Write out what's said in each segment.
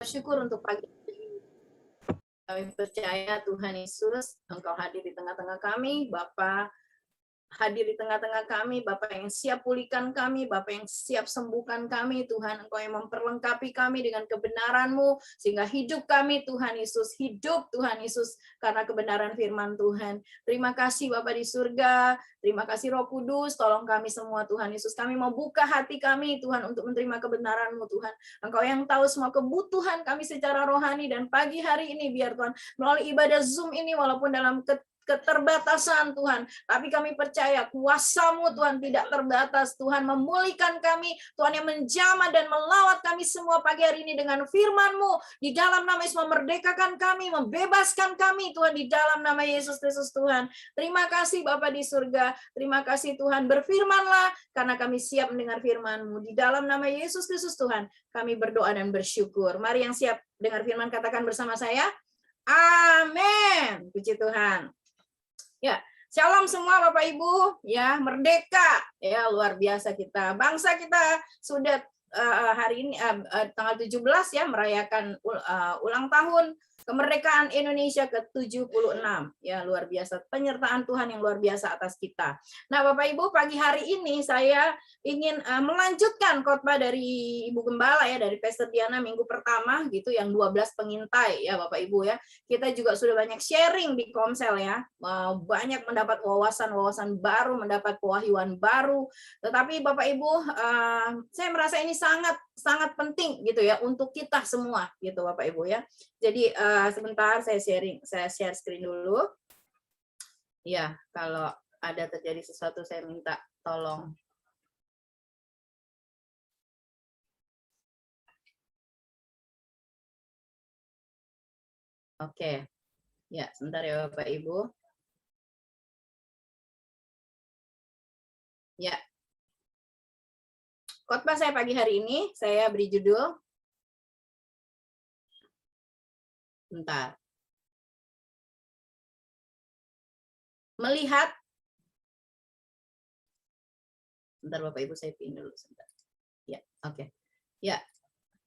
Bersyukur untuk pagi ini. Kami percaya Tuhan Yesus, Engkau hadir di tengah-tengah kami, Bapa hadir di tengah-tengah kami, Bapak yang siap pulihkan kami, Bapak yang siap sembuhkan kami, Tuhan Engkau yang memperlengkapi kami dengan kebenaran-Mu, sehingga hidup kami, Tuhan Yesus, hidup Tuhan Yesus, karena kebenaran firman Tuhan. Terima kasih Bapak di surga, terima kasih Roh Kudus, tolong kami semua Tuhan Yesus, kami mau buka hati kami Tuhan untuk menerima kebenaran-Mu Tuhan. Engkau yang tahu semua kebutuhan kami secara rohani, dan pagi hari ini biar Tuhan, melalui ibadah Zoom ini, walaupun dalam keterbatasan Tuhan, tapi kami percaya kuasa-Mu Tuhan tidak terbatas. Tuhan memulihkan kami, Tuhan yang menjamah dan melawat kami semua pagi hari ini dengan firman-Mu. Di dalam nama Yesus memerdekakan kami, membebaskan kami Tuhan, di dalam nama Yesus Kristus Tuhan. Terima kasih Bapa di surga, terima kasih Tuhan, berfirmanlah karena kami siap mendengar firman-Mu. Di dalam nama Yesus Kristus Tuhan, kami berdoa dan bersyukur. Mari yang siap dengar firman katakan bersama saya, amin. Puji Tuhan. Ya, shalom semua Bapak Ibu, ya, merdeka, ya, luar biasa kita. Bangsa kita sudah hari ini tanggal 17 ya merayakan ulang tahun kemerdekaan Indonesia ke-76. Ya, luar biasa, penyertaan Tuhan yang luar biasa atas kita. Nah, Bapak Ibu, pagi hari ini saya ingin melanjutkan khotbah dari Ibu Gembala ya, dari Pastor Diana minggu pertama gitu, yang 12 pengintai ya Bapak Ibu ya. Kita juga sudah banyak sharing di Komsel ya, banyak mendapat wawasan-wawasan baru, mendapat pewahyuan baru. Tetapi Bapak Ibu, saya merasa ini sangat penting gitu ya untuk kita semua gitu Bapak Ibu ya. Jadi sebentar saya share screen dulu. Ya, kalau ada terjadi sesuatu saya minta tolong. Oke. Ya, sebentar ya Bapak Ibu. Ya. Khotbah saya pagi hari ini saya beri judul, bentar. Melihat, bentar Bapak Ibu saya pin dulu sebentar. Ya, oke. Ya.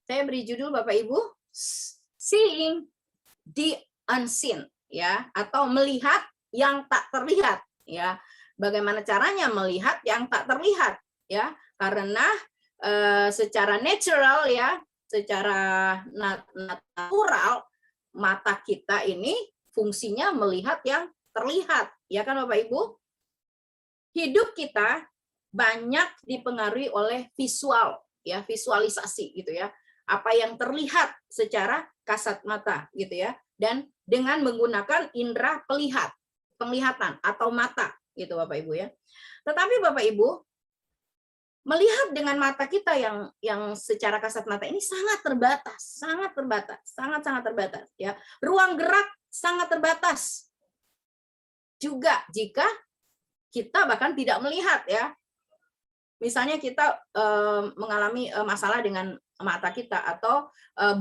Saya beri judul Bapak Ibu, Seeing the Unseen ya, atau melihat yang tak terlihat ya. Bagaimana caranya melihat yang tak terlihat ya? Karena secara natural ya, secara natural mata kita ini fungsinya melihat yang terlihat, ya kan Bapak Ibu? Hidup kita banyak dipengaruhi oleh visual, ya, visualisasi gitu ya. Apa yang terlihat secara kasat mata gitu ya. Dan dengan menggunakan indera penglihatan atau mata gitu Bapak Ibu ya. Tetapi Bapak Ibu, melihat dengan mata kita yang secara kasat mata ini sangat terbatas ya. Ruang gerak sangat terbatas. Juga jika kita bahkan tidak melihat ya. Misalnya kita mengalami masalah dengan mata kita atau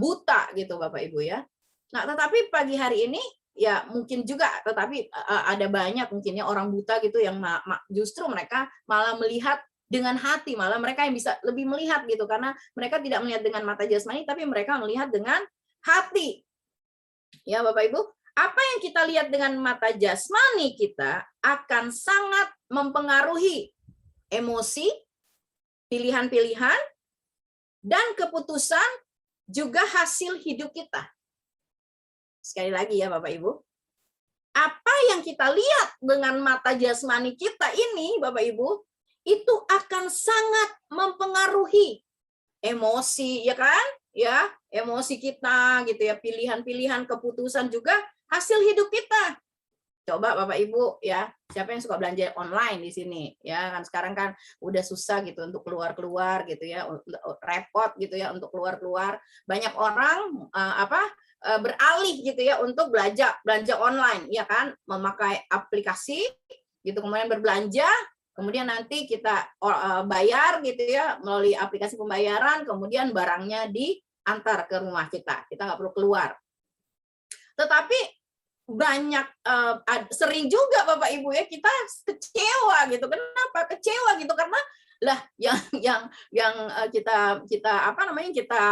buta gitu Bapak Ibu ya. Nah, tetapi pagi hari ini ya mungkin juga, tetapi ada banyak mungkinnya orang buta gitu yang justru mereka malah melihat dengan hati, malah mereka yang bisa lebih melihat gitu, karena mereka tidak melihat dengan mata jasmani tapi mereka melihat dengan hati. Ya Bapak Ibu, apa yang kita lihat dengan mata jasmani kita akan sangat mempengaruhi emosi, pilihan-pilihan, dan keputusan juga hasil hidup kita. Sekali lagi ya Bapak Ibu, apa yang kita lihat dengan mata jasmani kita ini Bapak Ibu, itu akan sangat mempengaruhi emosi, ya kan? Ya, emosi kita gitu ya, pilihan-pilihan, keputusan juga hasil hidup kita. Coba Bapak Ibu ya, siapa yang suka belanja online di sini ya, kan sekarang kan udah susah gitu untuk keluar gitu ya, repot gitu ya untuk keluar. Banyak orang beralih gitu ya untuk belanja online ya kan, memakai aplikasi gitu, kemudian berbelanja, kemudian nanti kita bayar gitu ya melalui aplikasi pembayaran, kemudian barangnya diantar ke rumah kita nggak perlu keluar. Tetapi banyak sering juga Bapak Ibu ya kita kecewa gitu. Kenapa kecewa gitu? Karena Lah kita apa namanya, kita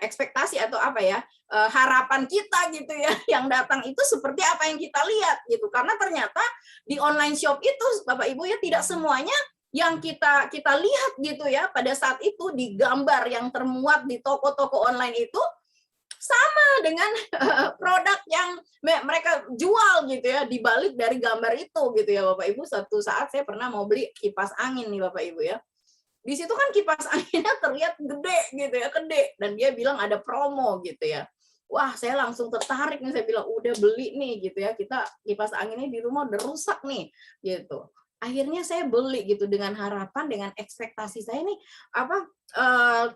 ekspektasi atau apa ya, harapan kita gitu ya, yang datang itu seperti apa yang kita lihat gitu. Karena ternyata di online shop itu Bapak Ibu ya, tidak semuanya yang kita lihat gitu ya pada saat itu di gambar yang termuat di toko-toko online itu sama dengan produk yang mereka jual gitu ya, dibalik dari gambar itu gitu ya Bapak Ibu. Satu saat saya pernah mau beli kipas angin nih Bapak Ibu ya. Di situ kan kipas anginnya terlihat gede gitu ya, gede, dan dia bilang ada promo gitu ya. Wah, saya langsung tertarik nih, saya bilang udah beli nih gitu ya. Kita kipas anginnya di rumah udah rusak nih gitu. Akhirnya saya beli gitu dengan harapan, dengan ekspektasi saya nih apa,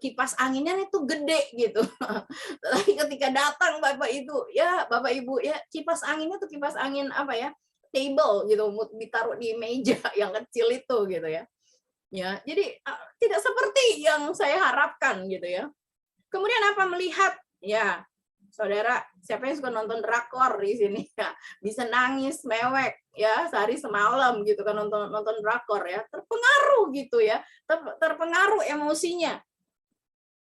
kipas anginnya itu gede gitu. Tapi ketika datang Bapak Ibu ya, kipas anginnya tuh kipas angin apa ya, table gitu, ditaruh di meja yang kecil itu gitu ya. Ya, jadi tidak seperti yang saya harapkan gitu ya. Kemudian apa, melihat ya, saudara, siapa yang suka nonton drakor di sini ya, bisa nangis mewek ya sehari semalam gitu kan, nonton drakor ya, terpengaruh gitu ya, terpengaruh emosinya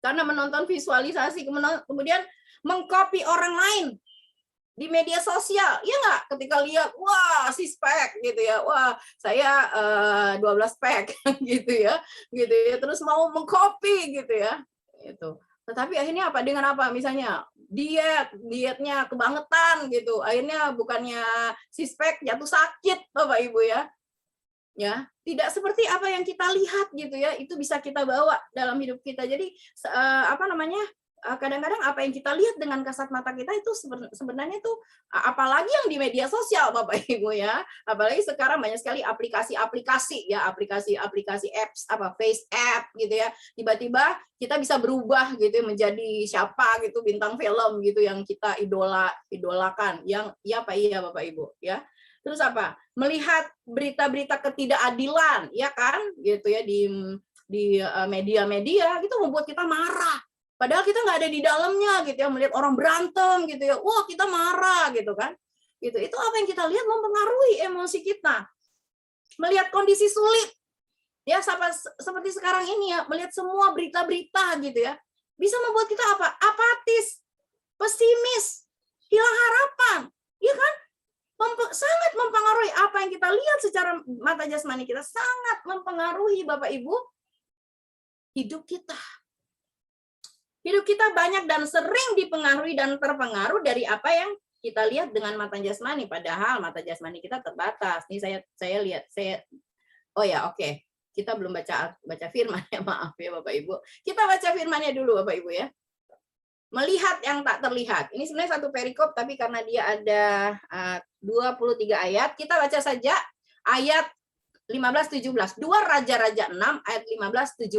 karena menonton visualisasi, kemudian mengcopy orang lain di media sosial, ya nggak? Ketika lihat, wah six pack gitu ya, wah saya 12 pack gitu ya, terus mau mengcopy gitu ya, itu. Tetapi akhirnya apa? Dengan apa? Misalnya dietnya kebangetan gitu, akhirnya bukannya six pack jatuh sakit Bapak Ibu ya, tidak seperti apa yang kita lihat gitu ya, itu bisa kita bawa dalam hidup kita. Jadi apa namanya, kadang-kadang apa yang kita lihat dengan kasat mata kita itu sebenarnya itu apalagi yang di media sosial Bapak Ibu ya, apalagi sekarang banyak sekali aplikasi-aplikasi ya, aplikasi-aplikasi apps, apa face app gitu ya, tiba-tiba kita bisa berubah gitu menjadi siapa gitu, bintang film gitu yang kita idolakan, yang iya apa iya Bapak Ibu ya. Terus apa? Melihat berita-berita ketidakadilan, ya kan? Gitu ya di media-media itu membuat kita marah. Padahal kita nggak ada di dalamnya gitu ya, melihat orang berantem gitu ya. Wah, kita marah gitu kan. Gitu. Itu apa yang kita lihat mempengaruhi emosi kita. Melihat kondisi sulit. Ya, seperti sekarang ini ya, melihat semua berita-berita gitu ya. Bisa membuat kita apa? Apatis, pesimis, hilang harapan. Ya kan? Sangat mempengaruhi apa yang kita lihat secara mata jasmani kita, sangat mempengaruhi Bapak Ibu hidup kita. Hidup kita banyak dan sering dipengaruhi dan terpengaruh dari apa yang kita lihat dengan mata jasmani, padahal mata jasmani kita terbatas. Nih saya lihat, oh ya oke. Kita belum baca firman ya, maaf ya Bapak Ibu. Kita baca firmannya dulu Bapak Ibu ya. Melihat yang tak terlihat. Ini sebenarnya satu perikop, tapi karena dia ada 23 ayat, kita baca saja ayat 15-17. 2 Raja-Raja 6 ayat 15-17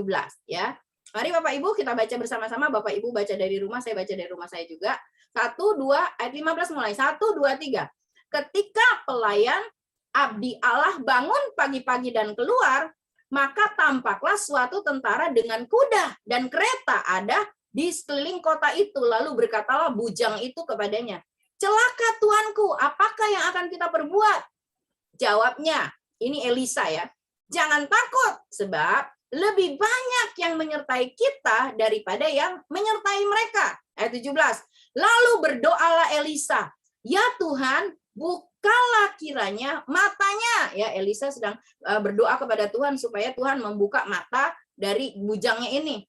ya. Mari Bapak Ibu kita baca bersama-sama. Bapak Ibu baca dari rumah, saya baca dari rumah saya juga. 1, 2, ayat 15 mulai. 1, 2, 3. Ketika pelayan abdi Allah bangun pagi-pagi dan keluar, maka tampaklah suatu tentara dengan kuda dan kereta ada di sekeliling kota itu. Lalu berkatalah bujang itu kepadanya, celaka tuanku, apakah yang akan kita perbuat? Jawabnya, ini Elisa ya, jangan takut, sebab lebih banyak yang menyertai kita daripada yang menyertai mereka. Ayat 17, lalu berdoalah Elisa, ya Tuhan, bukalah kiranya matanya. Ya, Elisa sedang berdoa kepada Tuhan supaya Tuhan membuka mata dari bujangnya ini.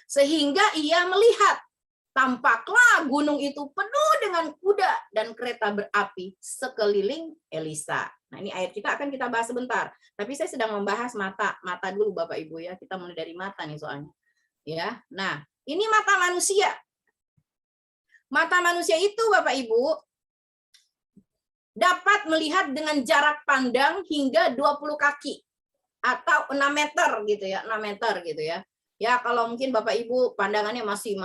Sehingga ia melihat, tampaklah gunung itu penuh dengan kuda dan kereta berapi sekeliling Elisa. Nah, ini ayat kita akan kita bahas sebentar. Tapi saya sedang membahas mata dulu Bapak Ibu ya. Kita mulai dari mata nih soalnya. Ya. Nah, ini mata manusia. Mata manusia itu Bapak Ibu dapat melihat dengan jarak pandang hingga 20 kaki atau 6 meter gitu ya, 6 meter gitu ya. Ya, kalau mungkin Bapak Ibu pandangannya masih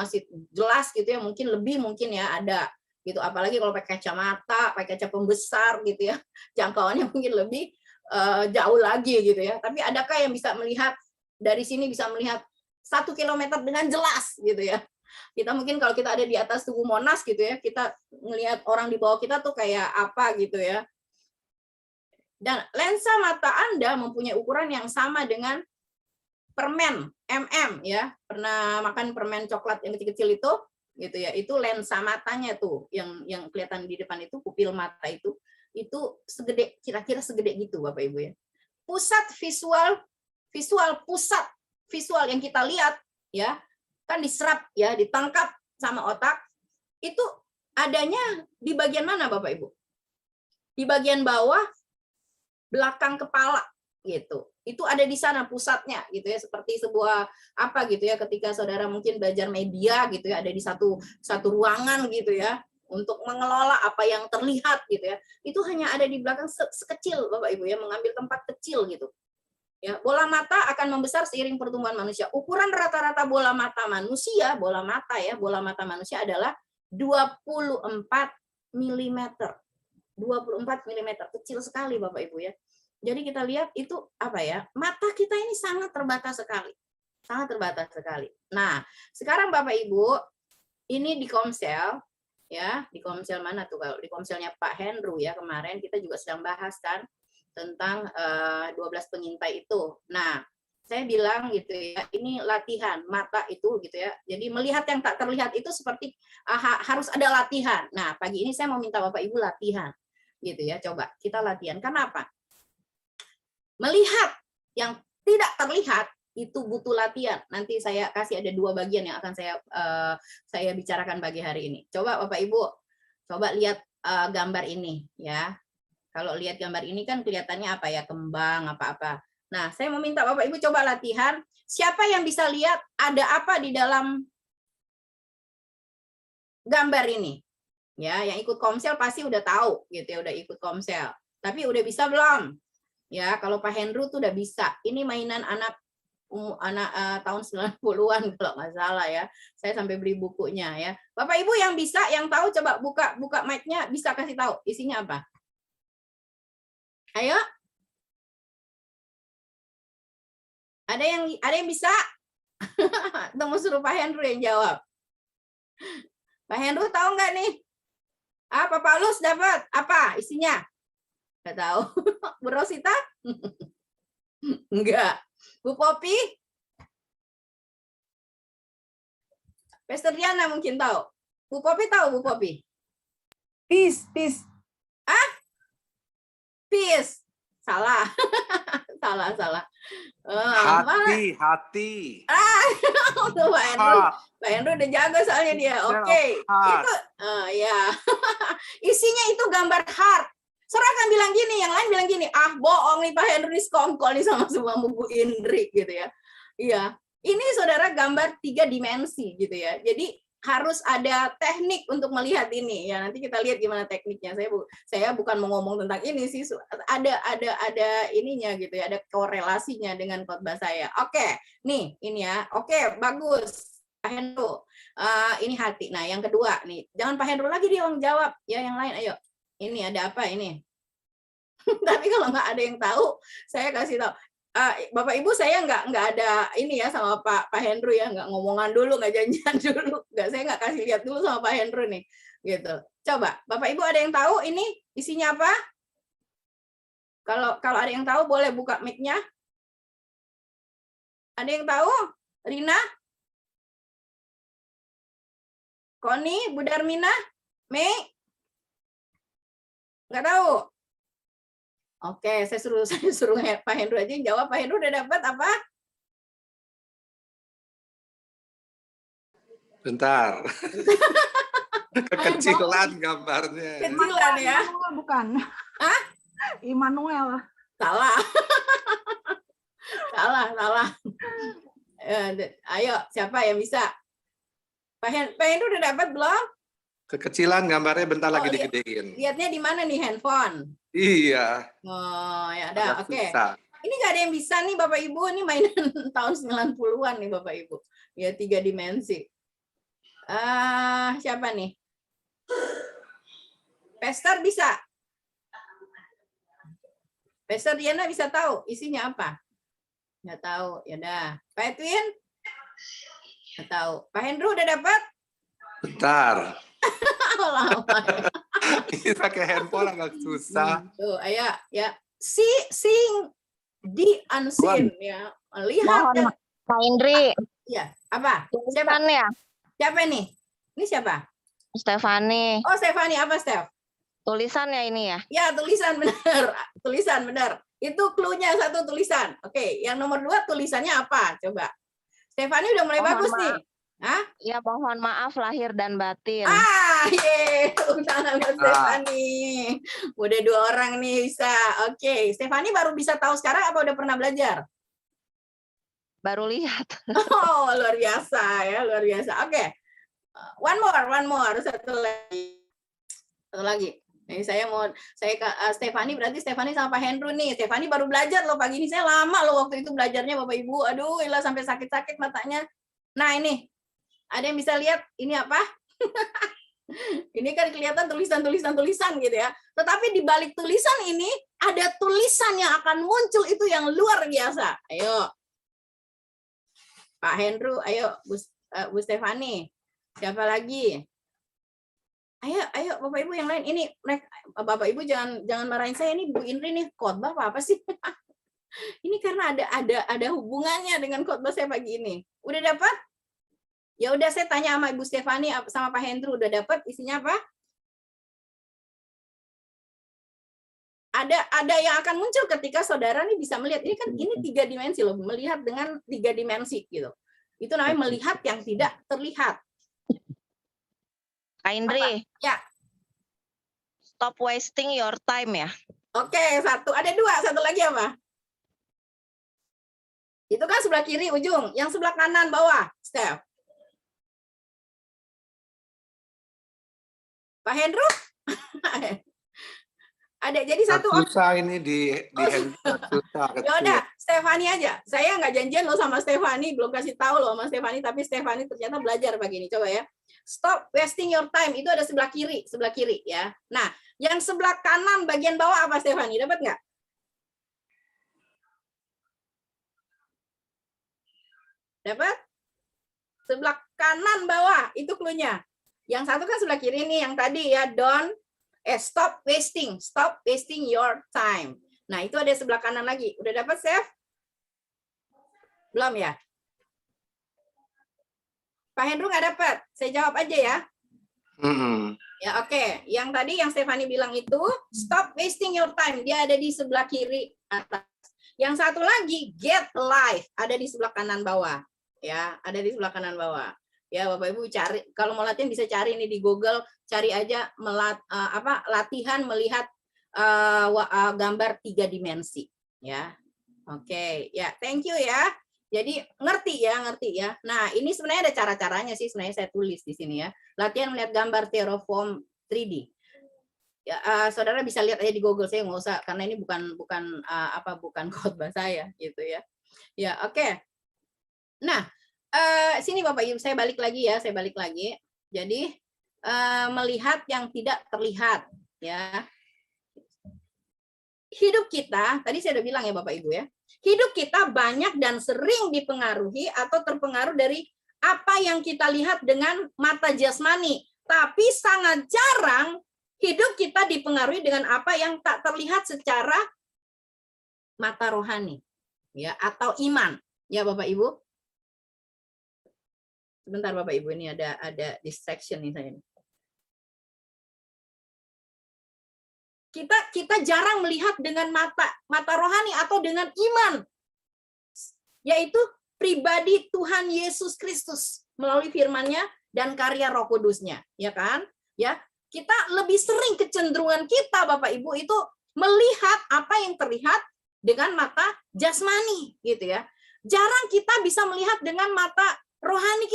jelas gitu ya, mungkin lebih mungkin ya ada gitu. Apalagi kalau pakai kacamata, pakai kaca pembesar gitu ya, jangkauannya mungkin lebih jauh lagi gitu ya. Tapi adakah yang bisa melihat dari sini, bisa melihat 1 kilometer dengan jelas gitu ya? Kita mungkin kalau kita ada di atas Tugu Monas gitu ya, kita melihat orang di bawah kita tuh kayak apa gitu ya. Dan lensa mata Anda mempunyai ukuran yang sama dengan permen ya. Pernah makan permen coklat yang kecil-kecil itu gitu ya. Itu lensa matanya tuh yang kelihatan di depan itu, pupil mata itu segede, kira-kira segede gitu Bapak Ibu ya. Pusat pusat visual yang kita lihat ya, kan diserap ya, ditangkap sama otak, itu adanya di bagian mana Bapak Ibu? Di bagian bawah belakang kepala gitu. Itu ada di sana pusatnya gitu ya, seperti sebuah apa gitu ya, ketika saudara mungkin belajar media gitu ya, ada di satu ruangan gitu ya, untuk mengelola apa yang terlihat gitu ya. Itu hanya ada di belakang sekecil Bapak Ibu ya, mengambil tempat kecil gitu. Ya, bola mata akan membesar seiring pertumbuhan manusia. Ukuran rata-rata bola mata manusia adalah 24 mm. 24 mm, kecil sekali Bapak Ibu ya. Jadi kita lihat itu apa ya? Mata kita ini sangat terbatas sekali. Sangat terbatas sekali. Nah, sekarang Bapak Ibu, ini di Komsel ya, di Komsel mana tuh? Kalau di Komselnya Pak Hendro ya, kemarin kita juga sedang bahas kan tentang 12 pengintai itu. Nah, saya bilang gitu ya, ini latihan mata itu gitu ya. Jadi melihat yang tak terlihat itu seperti harus ada latihan. Nah, pagi ini saya mau minta Bapak Ibu latihan gitu ya. Coba kita latihan. Kenapa? Melihat yang tidak terlihat itu butuh latihan. Nanti saya kasih ada 2 bagian yang akan saya bicarakan pagi hari ini. Coba Bapak Ibu, coba lihat gambar ini ya. Kalau lihat gambar ini kan kelihatannya apa ya, kembang apa-apa. Nah, saya mau minta Bapak Ibu coba latihan. Siapa yang bisa lihat ada apa di dalam gambar ini? Ya, yang ikut Komsel pasti udah tahu gitu ya, udah ikut Komsel. Tapi udah bisa belum? Ya, kalau Pak Hendro tuh udah bisa. Ini mainan anak tahun 90-an kalau nggak salah ya. Saya sampai beli bukunya ya. Bapak Ibu yang bisa, yang tahu coba buka mic-nya, bisa kasih tahu isinya apa? Ayo. Ada yang bisa? Tunggu suruh Pak Hendro yang jawab. Pak Hendro tahu nggak nih? Pak Paulus dapat apa isinya? Nggak tahu. Bu Rosita? Enggak. Bu Popi? Pastor Diana mungkin tahu. Bu Popi tahu, Bu Popi? Peace. Peace. Salah. salah. Hati. Tuh Pak Hendro udah jago soalnya dia. Oke. Itu ya. Isinya itu gambar heart. Saudara kan bilang gini, yang lain bilang gini, bohong nih Pak Hendro nih, skongkol nih sama semua Bu Indri gitu ya. Iya. Ini saudara gambar 3 dimensi gitu ya. Jadi harus ada teknik untuk melihat ini ya. Nanti kita lihat gimana tekniknya. Saya bukan mau ngomong tentang ini sih, ada ininya gitu ya, ada korelasinya dengan khotbah saya. Oke, nih ini ya. Oke, bagus Pak Hendro. Ini hati. Nah, yang kedua nih, jangan Pak Hendro lagi dia yang jawab ya, yang lain ayo. Ini ada apa ini? Tapi kalau nggak ada yang tahu, saya kasih tahu. Bapak Ibu, saya nggak ada ini ya sama Pak Hendro ya, nggak ngomongan dulu, nggak janjian dulu, saya nggak kasih lihat dulu sama Pak Hendro nih, gitu. Coba Bapak Ibu ada yang tahu ini isinya apa? Kalau ada yang tahu boleh buka mic-nya. Ada yang tahu? Rina? Koni? Bu Darmina? Mei? Nggak tahu? Oke, saya suruh Pak Hendro aja yang jawab. Pak Hendro udah dapat apa? Bentar. Kekecilan gambarnya. Kecilan ya? Bukan. Immanuel. Salah. salah. Ayo, siapa yang bisa? Pak Hendro udah dapat belum? Kekecilan gambarnya, bentar lagi digedein. Lihatnya di mana nih, handphone? Iya. Oh, ya udah, oke. Susah. Ini nggak ada yang bisa nih Bapak Ibu, ini mainan tahun 90-an nih Bapak Ibu. Ya 3 dimensi. Siapa nih? Pastor bisa? Pastor Diana bisa tahu isinya apa? Nggak tahu, ya udah. Pak Edwin? Nggak tahu. Pak Hendro udah dapat? Bentar. Lama. Ini pakai handphone agak susah. Tuh, ayo, ya. seeing the unseen, ya. Melihat Mohon Kak Indri, ya, apa? Siapa? tulisan ya? Siapa nih? Ini siapa? Stefani. Oh, Stefani, apa Stef? Tulisan ya ini ya? Ya, tulisan benar. Tulisan benar. Itu clue-nya satu tulisan. Oke, yang nomor 2 tulisannya apa? Coba. Stefani udah mulai Mohon bagus maaf. nih. Hah? Ya mohon maaf lahir dan batin. Tepuk tangan buat Stefani. Udah 2 orang nih bisa. Oke, Stefani baru bisa tahu sekarang apa udah pernah belajar? Baru lihat. Oh, luar biasa ya, luar biasa. Oke. One more. Satu lagi. Ini Stefani, berarti Stefani sama Pak Hendro nih. Stefani baru belajar loh pagi ini. Saya lama loh waktu itu belajarnya Bapak Ibu. Aduh, ilah sampai sakit-sakit matanya. Nah, ini. Ada yang bisa lihat ini apa? Ini kan kelihatan tulisan gitu ya. Tetapi di balik tulisan ini ada tulisan yang akan muncul itu yang luar biasa. Ayo. Pak Hendro, ayo Bu Stefani. Siapa lagi? Ayo Bapak Ibu yang lain. Ini Bapak Ibu jangan marahin saya, ini Bu Indri nih khotbah apa sih? Ini karena ada hubungannya dengan khotbah saya pagi ini. Udah dapat? Ya udah, saya tanya sama Ibu Stefani sama Pak Hendro, udah dapat isinya apa? Ada yang akan muncul ketika saudara nih bisa melihat. Ini kan ini 3 dimensi loh, melihat dengan 3 dimensi gitu. Itu namanya melihat yang tidak terlihat. Kak Indri. Ya. Stop wasting your time ya. Oke, 1. Ada 2, satu lagi apa? Itu kan sebelah kiri ujung, yang sebelah kanan bawah, Steph. Pak Hendro? Ada, jadi satu. Susah ini di susah. Ya udah, Stefani aja. Saya nggak janjian loh sama Stefani, belum kasih tahu loh sama Stefani, tapi Stefani ternyata belajar pagi ini. Coba ya. Stop wasting your time. Itu ada sebelah kiri ya. Nah, yang sebelah kanan bagian bawah apa Stefani? Dapat nggak? Dapat? Sebelah kanan bawah itu clue-nya. Yang satu kan sebelah kiri nih, yang tadi ya, stop wasting your time. Nah, itu ada sebelah kanan lagi. Udah dapat, Chef? Belum ya? Pak Hendro nggak dapat? Saya jawab aja ya. Ya, oke. Yang tadi yang Stefani bilang itu, stop wasting your time. Dia ada di sebelah kiri atas. Yang satu lagi, get life. Ada di sebelah kanan bawah. Ya, ada di sebelah kanan bawah. Ya, Bapak Ibu cari, kalau mau latihan bisa cari ini di Google, cari aja latihan melihat gambar 3 dimensi, ya. Oke, ya, thank you ya. Jadi ngerti ya. Nah, ini sebenarnya ada cara-caranya sih, sebenarnya saya tulis di sini ya. Latihan melihat gambar Terraform 3D. Ya, saudara bisa lihat aja di Google, saya nggak usah karena ini bukan khotbah saya gitu ya. Ya, oke. Nah, sini Bapak Ibu, saya balik lagi. Jadi melihat yang tidak terlihat ya. Hidup kita, tadi saya udah bilang ya Bapak Ibu ya. Hidup kita banyak dan sering dipengaruhi atau terpengaruh dari apa yang kita lihat dengan mata jasmani, tapi sangat jarang hidup kita dipengaruhi dengan apa yang tak terlihat secara mata rohani ya, atau iman ya Bapak Ibu. Sebentar Bapak Ibu, ini ada distraction nih saya. Kita jarang melihat dengan mata rohani atau dengan iman, yaitu pribadi Tuhan Yesus Kristus melalui firman-Nya dan karya Roh Kudus-Nya, ya kan? Ya, kita lebih sering kecenderungan kita Bapak Ibu itu melihat apa yang terlihat dengan mata jasmani, gitu ya. Jarang kita bisa melihat dengan mata rohani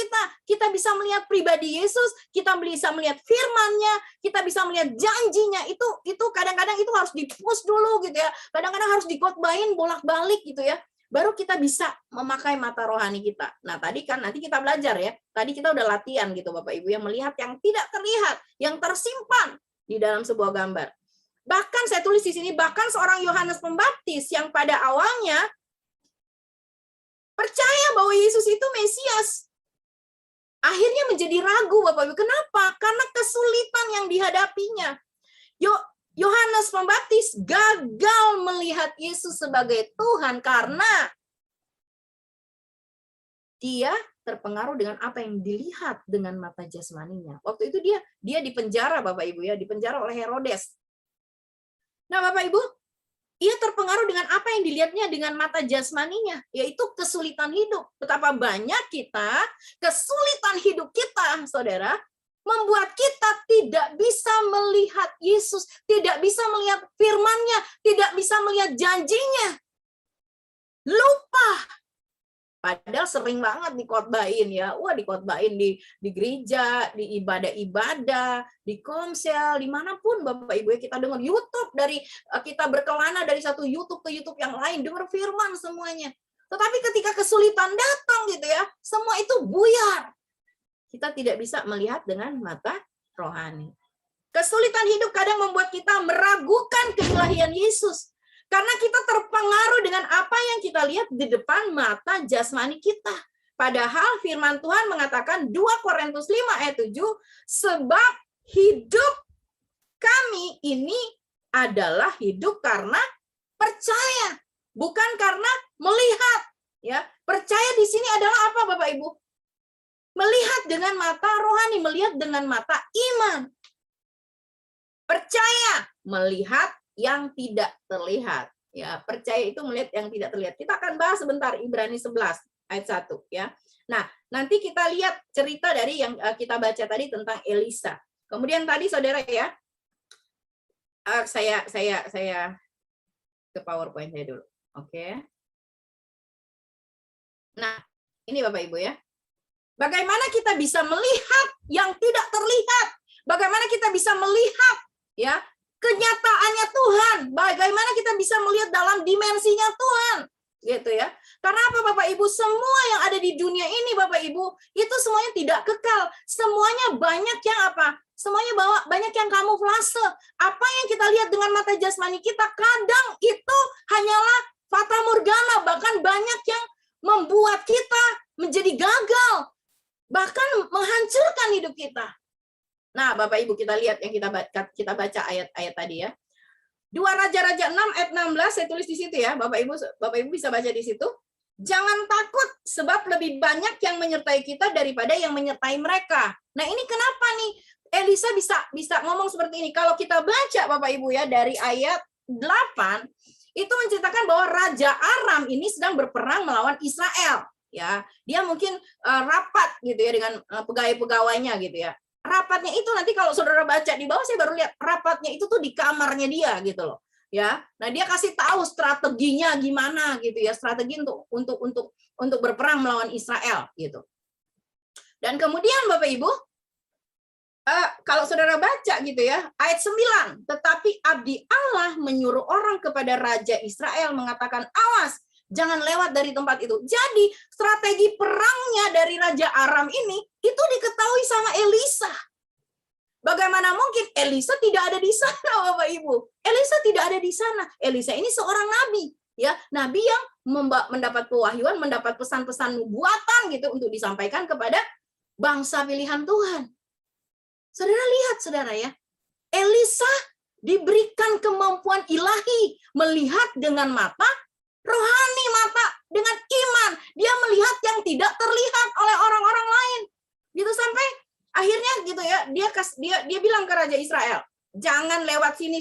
kita bisa melihat pribadi Yesus, kita bisa melihat firman-Nya, kita bisa melihat janjinya. Itu kadang-kadang itu harus di-push dulu gitu ya. Kadang-kadang harus dikotbahin bolak-balik gitu ya. Baru kita bisa memakai mata rohani kita. Nah, tadi kan nanti kita belajar ya. Tadi kita udah latihan gitu Bapak Ibu yang melihat yang tidak terlihat, yang tersimpan di dalam sebuah gambar. Bahkan saya tulis di sini, bahkan seorang Yohanes Pembaptis yang pada awalnya percaya bahwa Yesus itu Mesias, akhirnya menjadi ragu Bapak Ibu. Kenapa? Karena kesulitan yang dihadapinya. Yohanes Pembaptis gagal melihat Yesus sebagai Tuhan karena dia terpengaruh dengan apa yang dilihat dengan mata jasmaninya. Waktu itu dia dipenjara, Bapak Ibu ya, dipenjara oleh Herodes. Nah, Bapak Ibu, ia terpengaruh dengan apa yang dilihatnya dengan mata jasmaninya, yaitu kesulitan hidup. Betapa banyak kita, kesulitan hidup kita, saudara, membuat kita tidak bisa melihat Yesus, tidak bisa melihat firman-Nya, tidak bisa melihat janjinya. Lupa. Padahal sering banget dikotbahin ya. Wah, dikotbahin di gereja, di ibadah-ibadah, di komsel, dimanapun Bapak Ibu ya, kita dengar YouTube, dari kita berkelana dari satu YouTube ke YouTube yang lain, dengar firman semuanya. Tetapi ketika kesulitan datang gitu ya, semua itu buyar. Kita tidak bisa melihat dengan mata rohani. Kesulitan hidup kadang membuat kita meragukan keilahian Yesus. Karena kita terpengaruh dengan apa yang kita lihat di depan mata jasmani kita. Padahal firman Tuhan mengatakan 2 Korintus 5 ayat 7, sebab hidup kami ini adalah hidup karena percaya, bukan karena melihat. Ya, percaya di sini adalah apa, Bapak Ibu? Melihat dengan mata rohani, melihat dengan mata iman. Percaya, melihat yang tidak terlihat. Ya, percaya itu melihat yang tidak terlihat. Kita akan bahas sebentar Ibrani 11 ayat 1 ya. Nah, nanti kita lihat cerita dari yang kita baca tadi tentang Elisa. Kemudian tadi Saudara ya, saya ke PowerPoint saya dulu. Oke. Nah, ini Bapak Ibu ya. Bagaimana kita bisa melihat yang tidak terlihat? Bagaimana kita bisa melihat ya kenyataannya Tuhan? Bagaimana kita bisa melihat dalam dimensinya Tuhan? Gitu ya. Karena apa Bapak Ibu? Semua yang ada di dunia ini Bapak Ibu, itu semuanya tidak kekal. Semuanya banyak yang apa? Semuanya banyak yang kamuflase. Apa yang kita lihat dengan mata jasmani kita kadang itu hanyalah fata morgana, bahkan banyak yang membuat kita menjadi gagal, bahkan menghancurkan hidup kita. Nah, Bapak Ibu, kita lihat yang kita baca ayat-ayat tadi ya. 2 Raja-Raja 6 ayat 16 saya tulis di situ ya. Bapak Ibu bisa baca di situ. Jangan takut sebab lebih banyak yang menyertai kita daripada yang menyertai mereka. Nah, ini kenapa nih Elisa bisa ngomong seperti ini? Kalau kita baca Bapak Ibu ya dari ayat 8 itu menceritakan bahwa Raja Aram ini sedang berperang melawan Israel. Ya, dia mungkin rapat gitu ya dengan pegawai-pegawainya gitu ya. Rapatnya itu nanti kalau Saudara baca di bawah saya baru lihat rapatnya itu tuh di kamarnya dia gitu loh. Ya. Nah, dia kasih tahu strateginya gimana gitu ya, strategi untuk berperang melawan Israel gitu. Dan kemudian Bapak Ibu, kalau Saudara baca gitu ya, ayat 9, tetapi abdi Allah menyuruh orang kepada Raja Israel mengatakan, awas, jangan lewat dari tempat itu. Jadi strategi perangnya dari Raja Aram ini itu diketahui sama Elisa. Bagaimana mungkin Elisa tidak ada di sana, Bapak Ibu? Elisa tidak ada di sana. Elisa ini seorang nabi, ya, nabi yang mendapat pewahyuan, mendapat pesan-pesan nubuatan gitu untuk disampaikan kepada bangsa pilihan Tuhan. Saudara lihat, Saudara ya, Elisa diberikan kemampuan ilahi melihat dengan mata rohani, mata dengan iman. Dia melihat yang tidak terlihat oleh orang-orang lain. Gitu sampai akhirnya gitu ya, dia bilang ke Raja Israel, jangan lewat sini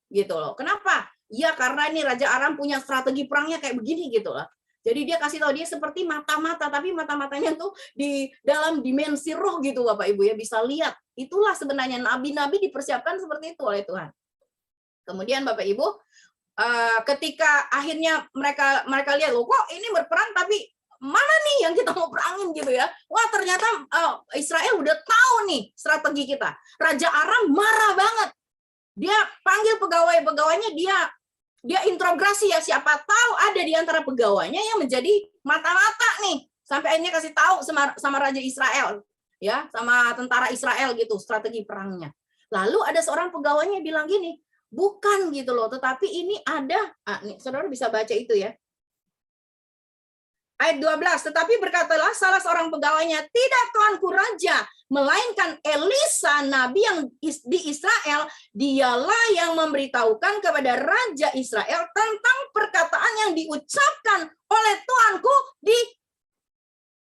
gitu loh. Kenapa? Ya karena ini Raja Aram punya strategi perangnya kayak begini gitu loh. Jadi dia kasih tahu dia seperti mata-mata, tapi mata-matanya tuh di dalam dimensi roh gitu Bapak Ibu ya, bisa lihat. Itulah sebenarnya nabi-nabi dipersiapkan seperti itu oleh Tuhan. Kemudian Bapak Ibu, ketika akhirnya mereka lihat, loh kok ini berperang tapi mana nih yang kita mau perangin gitu ya. Wah ternyata Israel udah tahu nih strategi kita. Raja Aram marah banget. Dia panggil pegawai-pegawainya, dia interogasi ya, siapa tahu ada di antara pegawainya yang menjadi mata-mata nih. Sampai akhirnya kasih tahu sama Raja Israel, ya, sama tentara Israel gitu strategi perangnya. Lalu ada seorang pegawainya bilang gini, bukan gitu loh, tetapi ini ada, nih, Saudara bisa baca itu ya. Ayat 12, tetapi berkatalah salah seorang pegawainya, tidak tuanku raja, melainkan Elisa nabi yang di Israel, dialah yang memberitahukan kepada raja Israel tentang perkataan yang diucapkan oleh tuanku di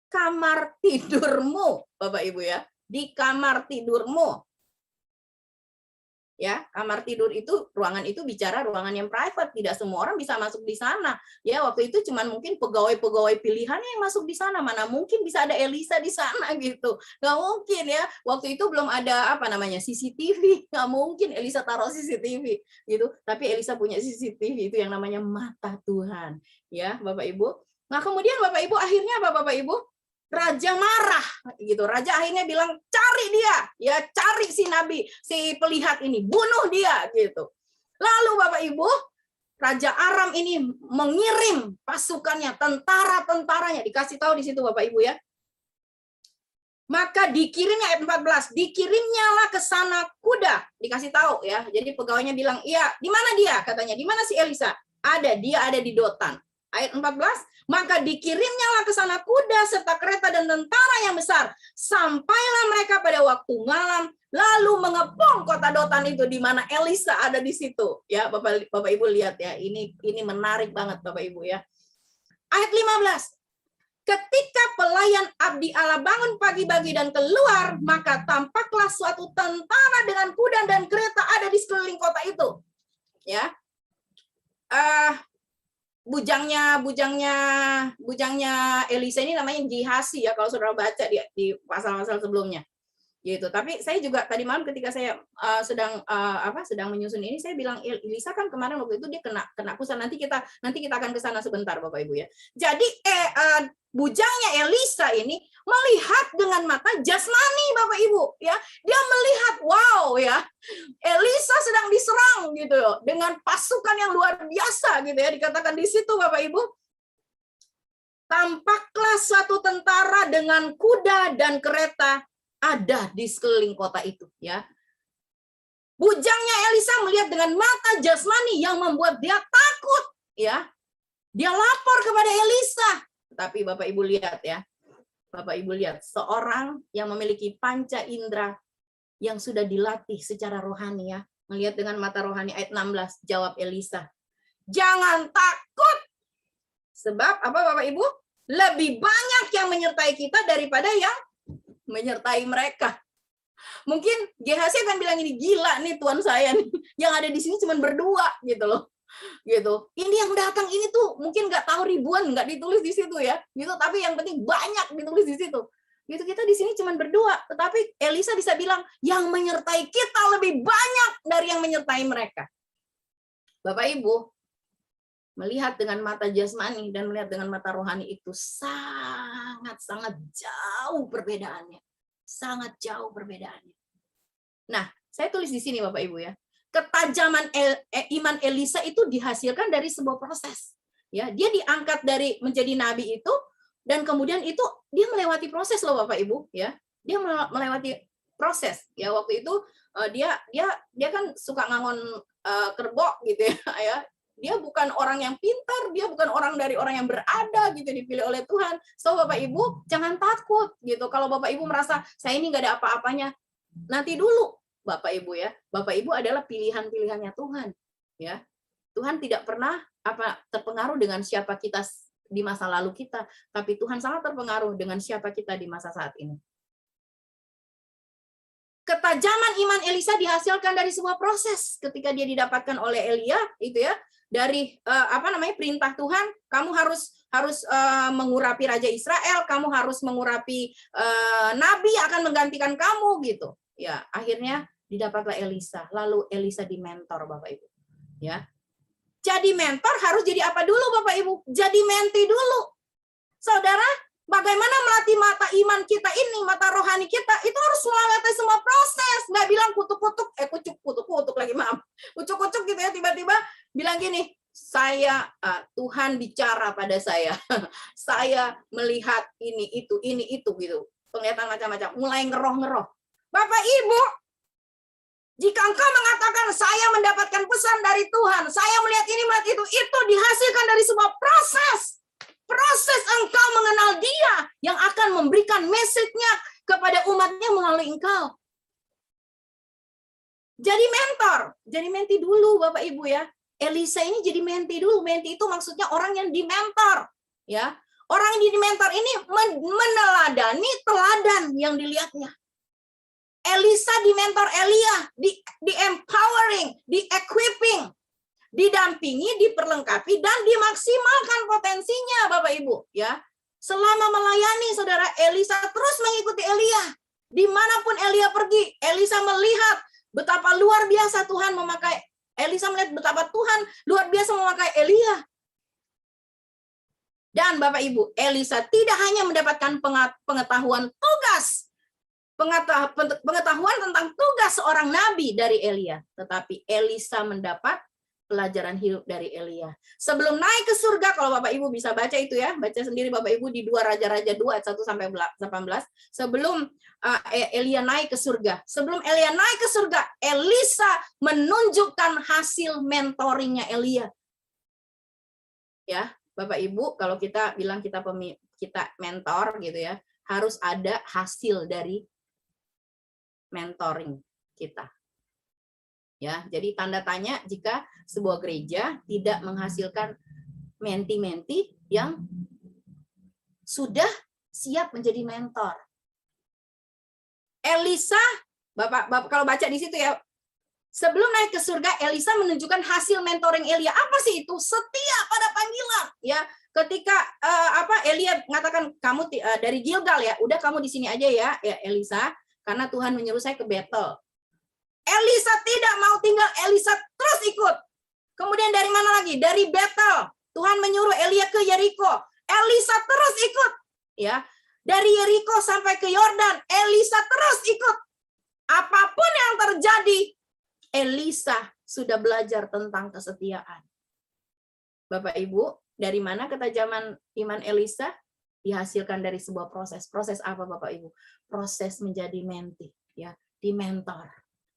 kamar tidurmu, Bapak Ibu ya, di kamar tidurmu. Ya, kamar tidur itu, ruangan itu bicara ruangan yang private, tidak semua orang bisa masuk di sana. Ya, waktu itu cuman mungkin pegawai-pegawai pilihannya yang masuk di sana, mana mungkin bisa ada Elisa di sana gitu. Nggak mungkin ya. Waktu itu belum ada apa namanya CCTV, nggak mungkin Elisa taruh CCTV gitu. Tapi Elisa punya CCTV itu yang namanya mata Tuhan. Ya, Bapak Ibu. Nah, kemudian Bapak Ibu akhirnya apa Bapak Ibu? Raja marah gitu. Raja akhirnya bilang, cari dia, ya cari si nabi, si pelihat ini, bunuh dia gitu. Lalu Bapak Ibu, Raja Aram ini mengirim pasukannya, tentara-tentaranya, dikasih tahu di situ Bapak Ibu ya. Maka dikirimnya ayat 14, dikirimnya lah ke sana kuda, dikasih tahu ya. Jadi pegawainya bilang, iya, di mana dia? Katanya, di mana si Elisa? Ada, dia ada di Dotan. Ayat 14, maka dikirimnya lah ke sana kuda serta kereta dan tentara yang besar. Sampailah mereka pada waktu malam, lalu mengepung kota Dotan itu di mana Elisa ada di situ. Ya, Bapak Ibu lihat ya, ini menarik banget Bapak Ibu ya. Ayat 15. Ketika pelayan abdi Allah bangun pagi-pagi dan keluar, maka tampaklah suatu tentara dengan kuda dan kereta ada di sekeliling kota itu. Ya. Bujangnya Elisa ini namanya Gihasi ya, kalau saudara baca di pasal-pasal sebelumnya gitu. Tapi saya juga tadi malam ketika saya sedang menyusun ini, saya bilang Elisa kan kemarin waktu itu dia kena kusa. Nanti kita akan ke sana sebentar Bapak Ibu ya. Jadi bujangnya Elisa ini melihat dengan mata jasmani Bapak Ibu ya. Dia melihat, wow ya, Elisa sedang diserang gitu dengan pasukan yang luar biasa gitu ya, dikatakan di situ Bapak Ibu. Tampaklah suatu tentara dengan kuda dan kereta ada di sekeliling kota itu ya. Bujangnya Elisa melihat dengan mata jasmani yang membuat dia takut ya. Dia lapor kepada Elisa. Tapi Bapak Ibu lihat ya. Bapak Ibu lihat, seorang yang memiliki panca indera yang sudah dilatih secara rohani ya, melihat dengan mata rohani. Ayat 16, jawab Elisa, jangan takut. Sebab apa Bapak Ibu? Lebih banyak yang menyertai kita daripada yang menyertai mereka. Mungkin GHC akan bilang ini, gila nih Tuhan saya nih, yang ada di sini cuma berdua gitu loh. Gitu. Ini yang datang ini tuh mungkin nggak tahu ribuan, nggak ditulis di situ ya. Gitu, tapi yang penting banyak ditulis di situ. Gitu, kita di sini cuma berdua, tetapi Elisa bisa bilang yang menyertai kita lebih banyak dari yang menyertai mereka. Bapak Ibu, melihat dengan mata jasmani dan melihat dengan mata rohani itu sangat-sangat jauh perbedaannya. Sangat jauh perbedaannya. Nah, saya tulis di sini Bapak Ibu ya. Ketajaman iman Elisa itu dihasilkan dari sebuah proses. Ya, dia diangkat dari menjadi nabi itu dan kemudian itu dia melewati proses loh Bapak Ibu ya. Dia melewati proses. Ya, waktu itu dia kan suka ngangon kerbau gitu ya. Dia bukan orang yang pintar, dia bukan orang dari orang yang berada gitu, dipilih oleh Tuhan. So Bapak Ibu jangan takut gitu. Kalau Bapak Ibu merasa saya ini nggak ada apa-apanya, nanti dulu Bapak Ibu ya. Bapak Ibu adalah pilihan-pilihannya Tuhan ya. Tuhan tidak pernah terpengaruh dengan siapa kita di masa lalu kita, tapi Tuhan sangat terpengaruh dengan siapa kita di masa saat ini. Ketajaman iman Elisa dihasilkan dari sebuah proses ketika dia didapatkan oleh Elia itu ya. Dari perintah Tuhan, kamu harus mengurapi raja Israel, kamu harus mengurapi nabi yang akan menggantikan kamu gitu. Ya, akhirnya didapatlah Elisa. Lalu Elisa dimentor Bapak Ibu. Ya. Jadi mentor harus jadi apa dulu Bapak Ibu? Jadi menti dulu. Saudara, bagaimana melatih mata iman kita ini, mata rohani kita, itu harus melewati semua proses. Nggak bilang kutuk-kutuk lagi, maaf. Kucuk-kucuk gitu ya, tiba-tiba bilang gini, Tuhan bicara pada saya. Saya melihat ini itu gitu. Penglihatan macam-macam, mulai ngeroh-ngeroh. Bapak Ibu, jika engkau mengatakan saya mendapatkan pesan dari Tuhan, saya melihat ini, melihat itu dihasilkan dari sebuah proses. proses engkau mengenal Dia yang akan memberikan message-nya kepada umatnya melalui engkau. Jadi mentor, jadi menti dulu Bapak Ibu ya. Elisa ini jadi menti dulu. Menti itu maksudnya orang yang dimentor, ya. Orang yang dimentor ini meneladani teladan yang dilihatnya. Elisa dimentor Elia, di empowering, di equipping, didampingi, diperlengkapi dan dimaksimalkan potensinya Bapak Ibu, ya. Selama melayani Saudara, Elisa terus mengikuti Elia. Dimanapun Elia pergi, Elisa melihat betapa luar biasa Tuhan memakai, Elisa melihat betapa Tuhan luar biasa memakai Elia. Dan Bapak Ibu, Elisa tidak hanya mendapatkan pengetahuan pengetahuan tentang tugas seorang nabi dari Elia, tetapi Elisa mendapat pelajaran hidup dari Elia. Sebelum naik ke surga, kalau Bapak Ibu bisa baca itu ya, baca sendiri Bapak Ibu di 2 Raja-Raja 2 ayat 1 sampai 18. Sebelum Elia naik ke surga, Elisa menunjukkan hasil mentoringnya Elia. Ya, Bapak Ibu, kalau kita bilang kita mentor gitu ya, harus ada hasil dari mentoring kita. Ya, jadi tanda tanya jika sebuah gereja tidak menghasilkan menti-menti yang sudah siap menjadi mentor. Elisa, Bapak kalau baca di situ ya, sebelum naik ke surga, Elisa menunjukkan hasil mentoring Elia. Apa sih itu? Setia pada panggilan. Ya, ketika Elia mengatakan kamu dari Gilgal ya, udah kamu di sini aja ya, Elisa, karena Tuhan menyuruh saya ke Betel. Elisa tidak mau tinggal, Elisa terus ikut. Kemudian dari mana lagi? Dari Betel. Tuhan menyuruh Elia ke Yeriko. Elisa terus ikut. Ya, dari Yeriko sampai ke Yordan, Elisa terus ikut. Apapun yang terjadi, Elisa sudah belajar tentang kesetiaan. Bapak Ibu, dari mana ketajaman iman Elisa? Dihasilkan dari sebuah proses. Proses apa Bapak Ibu? Proses menjadi menti, ya, di mentor.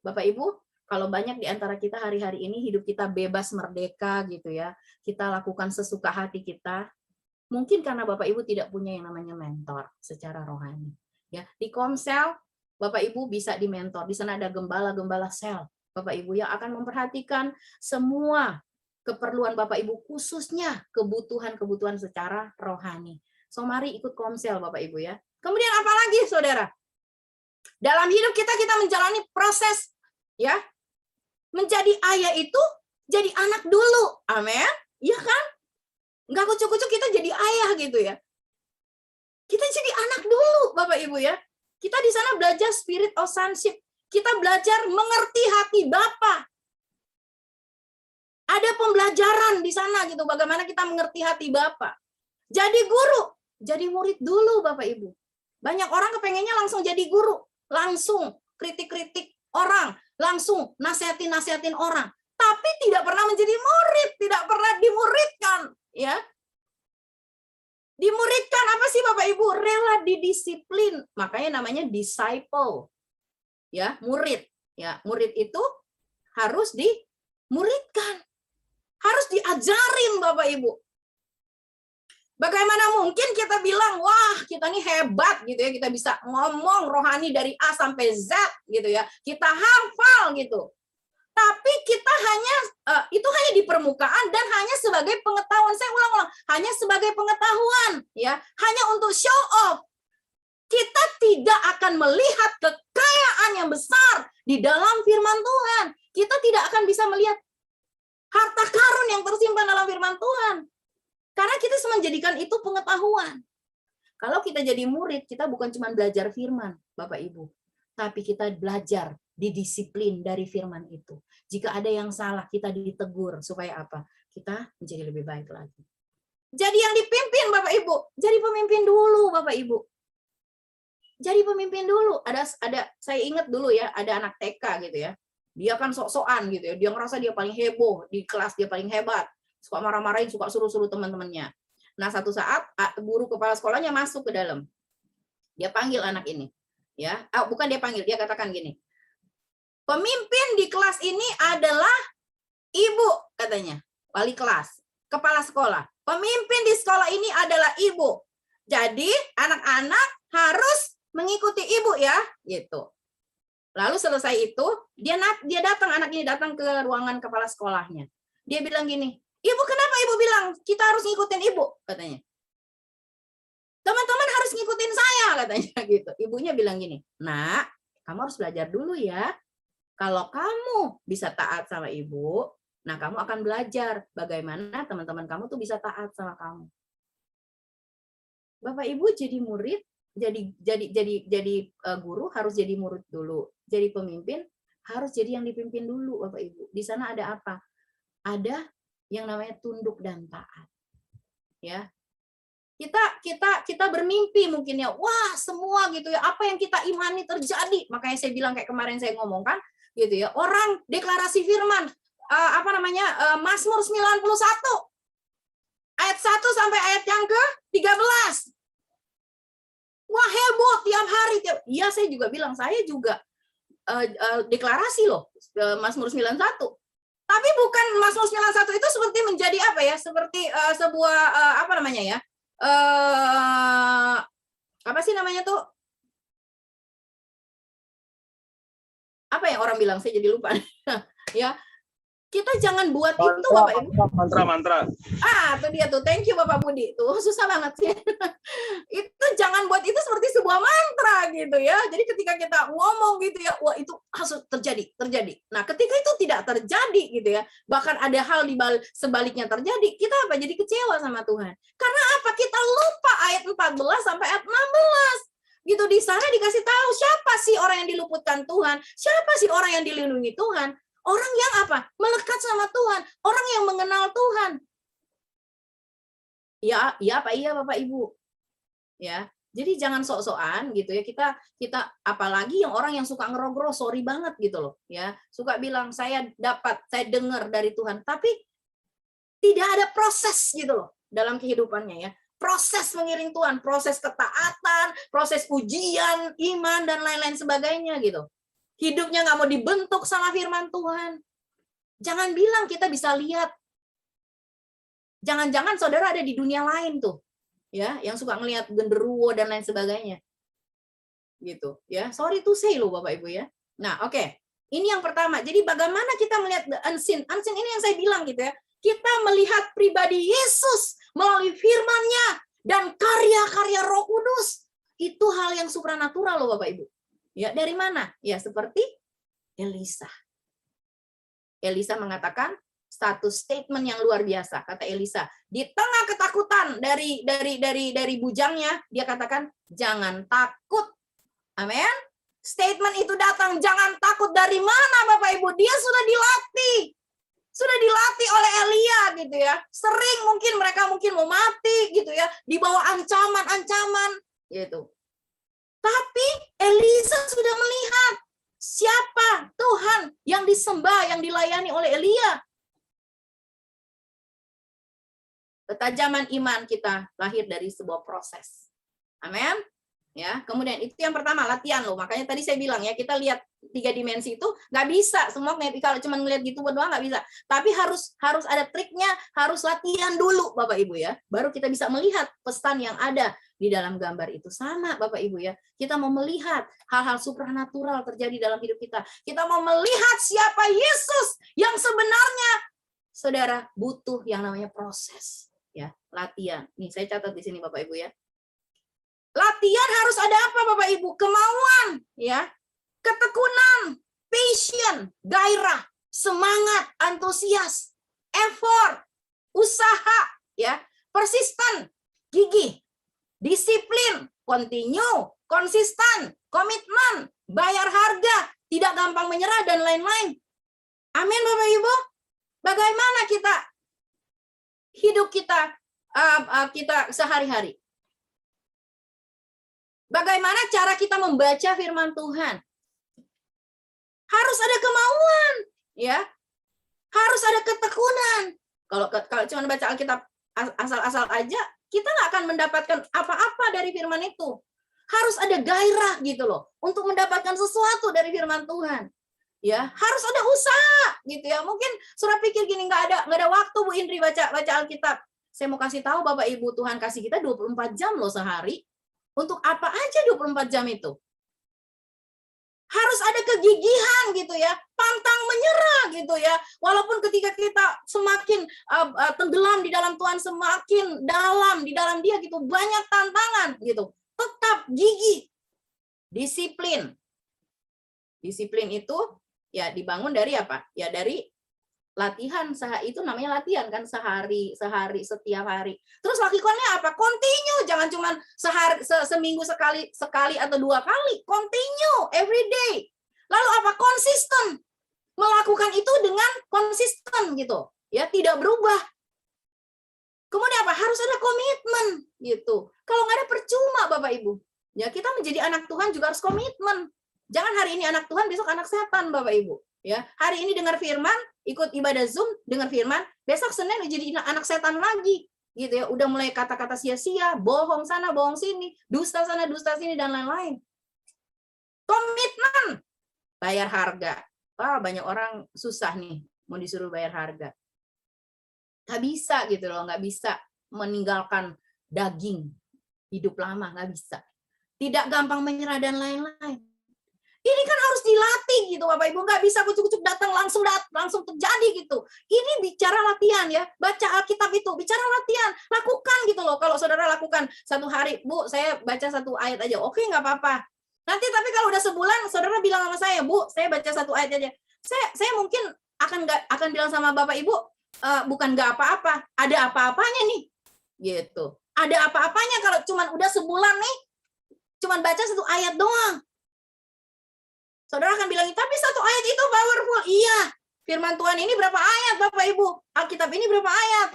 Bapak Ibu, kalau banyak di antara kita hari-hari ini hidup kita bebas merdeka gitu ya. Kita lakukan sesuka hati kita. Mungkin karena Bapak Ibu tidak punya yang namanya mentor secara rohani. Ya, di Komsel Bapak Ibu bisa di mentor. Di sana ada gembala-gembala sel. Bapak Ibu yang akan memperhatikan semua keperluan Bapak Ibu, khususnya kebutuhan-kebutuhan secara rohani. So mari ikut Komsel Bapak Ibu ya. Kemudian apa lagi Saudara? Dalam hidup kita menjalani proses ya. Menjadi ayah itu jadi anak dulu. Amin. Iya kan? Enggak kucuk-kucuk kita jadi ayah gitu ya. Kita jadi anak dulu Bapak Ibu ya. Kita di sana belajar spirit of sonship. Kita belajar mengerti hati Bapa. Ada pembelajaran di sana gitu, bagaimana kita mengerti hati Bapa. Jadi guru, jadi murid dulu Bapak Ibu. Banyak orang kepengennya langsung jadi guru, langsung kritik-kritik orang, langsung nasihatin orang. Tapi tidak pernah menjadi murid, tidak pernah dimuridkan, ya. Dimuridkan apa sih Bapak Ibu? Rela didisiplin. Makanya namanya disciple. Ya, murid. Ya, murid itu harus dimuridkan. Harus diajarin Bapak Ibu. Bagaimana mungkin kita bilang, wah kita ini hebat gitu ya, kita bisa ngomong rohani dari A sampai Z gitu ya, kita hafal gitu. Tapi kita itu hanya di permukaan dan hanya sebagai pengetahuan. Saya ulang-ulang, hanya sebagai pengetahuan ya, hanya untuk show off. Kita tidak akan melihat kekayaan yang besar di dalam firman Tuhan. Kita tidak akan bisa melihat harta karun yang tersimpan dalam firman Tuhan. Karena kita menjadikan itu pengetahuan. Kalau kita jadi murid, kita bukan cuma belajar firman, Bapak Ibu. Tapi kita belajar didisiplin dari firman itu. Jika ada yang salah, kita ditegur. Supaya apa? Kita menjadi lebih baik lagi. Jadi yang dipimpin Bapak Ibu. Jadi pemimpin dulu Bapak Ibu. Jadi pemimpin dulu. Saya ingat dulu ya, ada anak TK gitu ya. Dia kan sok-sokan gitu ya. Dia ngerasa dia paling heboh. Di kelas dia paling hebat. Suka marah-marahin, suka suruh-suruh teman-temannya. Nah, satu saat guru kepala sekolahnya masuk ke dalam. Dia panggil anak ini. Ya, bukan dia panggil, dia katakan gini. Pemimpin di kelas ini adalah ibu, katanya. Wali kelas, kepala sekolah. Pemimpin di sekolah ini adalah ibu. Jadi anak-anak harus mengikuti ibu ya, gitu. Lalu selesai itu, dia datang, anak ini datang ke ruangan kepala sekolahnya. Dia bilang gini, "Ibu, kenapa ibu bilang kita harus ngikutin ibu?" katanya. "Teman-teman harus ngikutin saya," katanya gitu. Ibunya bilang gini, "Nak, kamu harus belajar dulu ya. Kalau kamu bisa taat sama ibu, nah kamu akan belajar bagaimana teman-teman kamu tuh bisa taat sama kamu." Bapak Ibu jadi murid, jadi guru harus jadi murid dulu. Jadi pemimpin harus jadi yang dipimpin dulu, Bapak Ibu. Di sana ada apa? Ada yang namanya tunduk dan taat. Ya. Kita bermimpi mungkin ya, wah semua gitu ya, apa yang kita imani terjadi. Makanya saya bilang kayak kemarin saya ngomongkan gitu ya, orang deklarasi firman Mazmur 91 ayat 1 sampai ayat yang ke-13. Wah, heboh tiap hari. Iya, saya juga bilang, saya juga deklarasi loh Mazmur 91. Tapi bukan Mazmur 91 itu seperti menjadi apa ya? Seperti sebuah apa namanya ya? Apa sih namanya tuh? Apa yang orang bilang, saya jadi lupa. Ya. Kita jangan buat itu, Bapak Ibu. Mantra. Itu dia tuh. Thank you Bapak Budi. Tuh susah banget sih. Itu jangan buat itu seperti sebuah mantra gitu ya. Jadi ketika kita ngomong gitu ya, wah itu harus terjadi. Nah, ketika itu tidak terjadi gitu ya, bahkan ada hal di sebaliknya terjadi, kita apa? Jadi kecewa sama Tuhan. Karena apa? Kita lupa ayat 14 sampai ayat 16. Gitu, di sana dikasih tahu siapa sih orang yang diluputkan Tuhan, siapa sih orang yang dilindungi Tuhan. Orang yang apa? Melekat sama Tuhan, orang yang mengenal Tuhan. Ya, Pak, iya Bapak Ibu. Ya. Jadi jangan sok-sokan gitu ya. Kita apalagi yang orang yang suka ngerogro, sorry banget gitu loh, ya. Suka bilang saya dengar dari Tuhan, tapi tidak ada proses gitu loh dalam kehidupannya ya. Proses mengiring Tuhan, proses ketaatan, proses ujian, iman dan lain-lain sebagainya gitu. Hidupnya nggak mau dibentuk sama firman Tuhan. Jangan bilang kita bisa lihat. Jangan-jangan saudara ada di dunia lain tuh, ya, yang suka ngelihat genderuwo dan lain sebagainya, gitu, ya. Sorry to say loh Bapak Ibu ya. Nah, oke. Ini yang pertama. Jadi bagaimana kita melihat the unseen? Unseen ini yang saya bilang gitu ya. Kita melihat pribadi Yesus melalui firman-Nya dan karya-karya Roh Kudus. Itu hal yang supranatural loh Bapak Ibu. Ya, dari mana? Ya, seperti Elisa. Elisa mengatakan status statement yang luar biasa. Kata Elisa, di tengah ketakutan dari bujangnya, dia katakan, "Jangan takut." Amin. Statement itu datang, jangan takut. Dari mana Bapak Ibu? Dia sudah dilatih. Sudah dilatih oleh Elia gitu ya. Sering mereka mau mati gitu ya, di bawah ancaman-ancaman gitu. Tapi Elisa sudah melihat siapa Tuhan yang disembah, yang dilayani oleh Elia. Ketajaman iman kita lahir dari sebuah proses. Amin. Ya, kemudian itu yang pertama, latihan loh. Makanya tadi saya bilang ya, kita lihat 3 dimensi itu nggak bisa semua kalau cuma ngelihat gitu doang nggak bisa. Tapi harus ada triknya, harus latihan dulu Bapak Ibu ya. Baru kita bisa melihat pesan yang ada di dalam gambar itu. Sama Bapak Ibu ya. Kita mau melihat hal-hal supranatural terjadi dalam hidup kita. Kita mau melihat siapa Yesus yang sebenarnya. Saudara butuh yang namanya proses ya, latihan. Nih saya catat di sini Bapak Ibu ya. Latihan harus ada apa Bapak Ibu? Kemauan ya. Ketekunan, passion, gairah, semangat, antusias, effort, usaha, ya, persisten, gigih, disiplin, continue, konsisten, komitmen, bayar harga, tidak gampang menyerah dan lain-lain. Amin Bapak Ibu. Bagaimana hidup kita sehari-hari? Bagaimana cara kita membaca firman Tuhan? Harus ada kemauan, ya. Harus ada ketekunan. Kalau cuma baca Alkitab asal-asal aja, kita nggak akan mendapatkan apa-apa dari firman itu. Harus ada gairah gitu loh untuk mendapatkan sesuatu dari firman Tuhan. Ya, harus ada usaha gitu ya. Mungkin Saudara pikir gini, nggak ada waktu Bu Indri baca Alkitab. Saya mau kasih tahu Bapak Ibu, Tuhan kasih kita 24 jam loh sehari. Untuk apa aja 24 jam itu? Harus ada kegigihan gitu ya, pantang menyerah gitu ya. Walaupun ketika kita semakin tenggelam di dalam Tuhan, semakin dalam di dalam Dia gitu, banyak tantangan gitu. Tetap gigih, disiplin. Disiplin itu ya dibangun dari apa? Ya dari latihan, itu namanya latihan kan, sehari setiap hari. Terus lakukannya apa? Continue, jangan cuma seminggu sekali atau 2 kali. Continue every day. Lalu apa? Konsisten. Melakukan itu dengan konsisten gitu. Ya, tidak berubah. Kemudian apa? Harus ada komitmen gitu. Kalau nggak ada percuma Bapak Ibu. Ya, kita menjadi anak Tuhan juga harus komitmen. Jangan hari ini anak Tuhan, besok anak setan Bapak Ibu. Ya, hari ini dengar firman, ikut ibadah Zoom, dengar firman, besok Senin jadi anak setan lagi, gitu ya. Udah mulai kata-kata sia-sia, bohong sana, bohong sini, dusta sana, dusta sini, dan lain-lain. Komitmen, bayar harga. Wah, banyak orang susah nih, mau disuruh bayar harga. Nggak bisa gitu loh, nggak bisa meninggalkan daging hidup lama, nggak bisa. Tidak gampang menyerah dan lain-lain. Ini kan harus dilatih gitu Bapak Ibu, nggak bisa kucuk-kucuk datang langsung terjadi gitu. Ini bicara latihan ya, baca Alkitab itu bicara latihan, lakukan gitu loh. Kalau saudara lakukan 1 hari, Bu, saya baca 1 ayat aja, oke nggak apa-apa. Nanti tapi kalau udah sebulan, saudara bilang sama saya, Bu, saya baca 1 ayat aja. Saya mungkin akan bilang sama Bapak Ibu, bukan nggak apa-apa, ada apa-apanya nih, gitu. Ada apa-apanya kalau cuman udah sebulan nih, cuman baca 1 ayat doang. Saudara akan bilang, tapi 1 ayat itu powerful. Iya, firman Tuhan ini berapa ayat Bapak Ibu? Alkitab ini berapa ayat?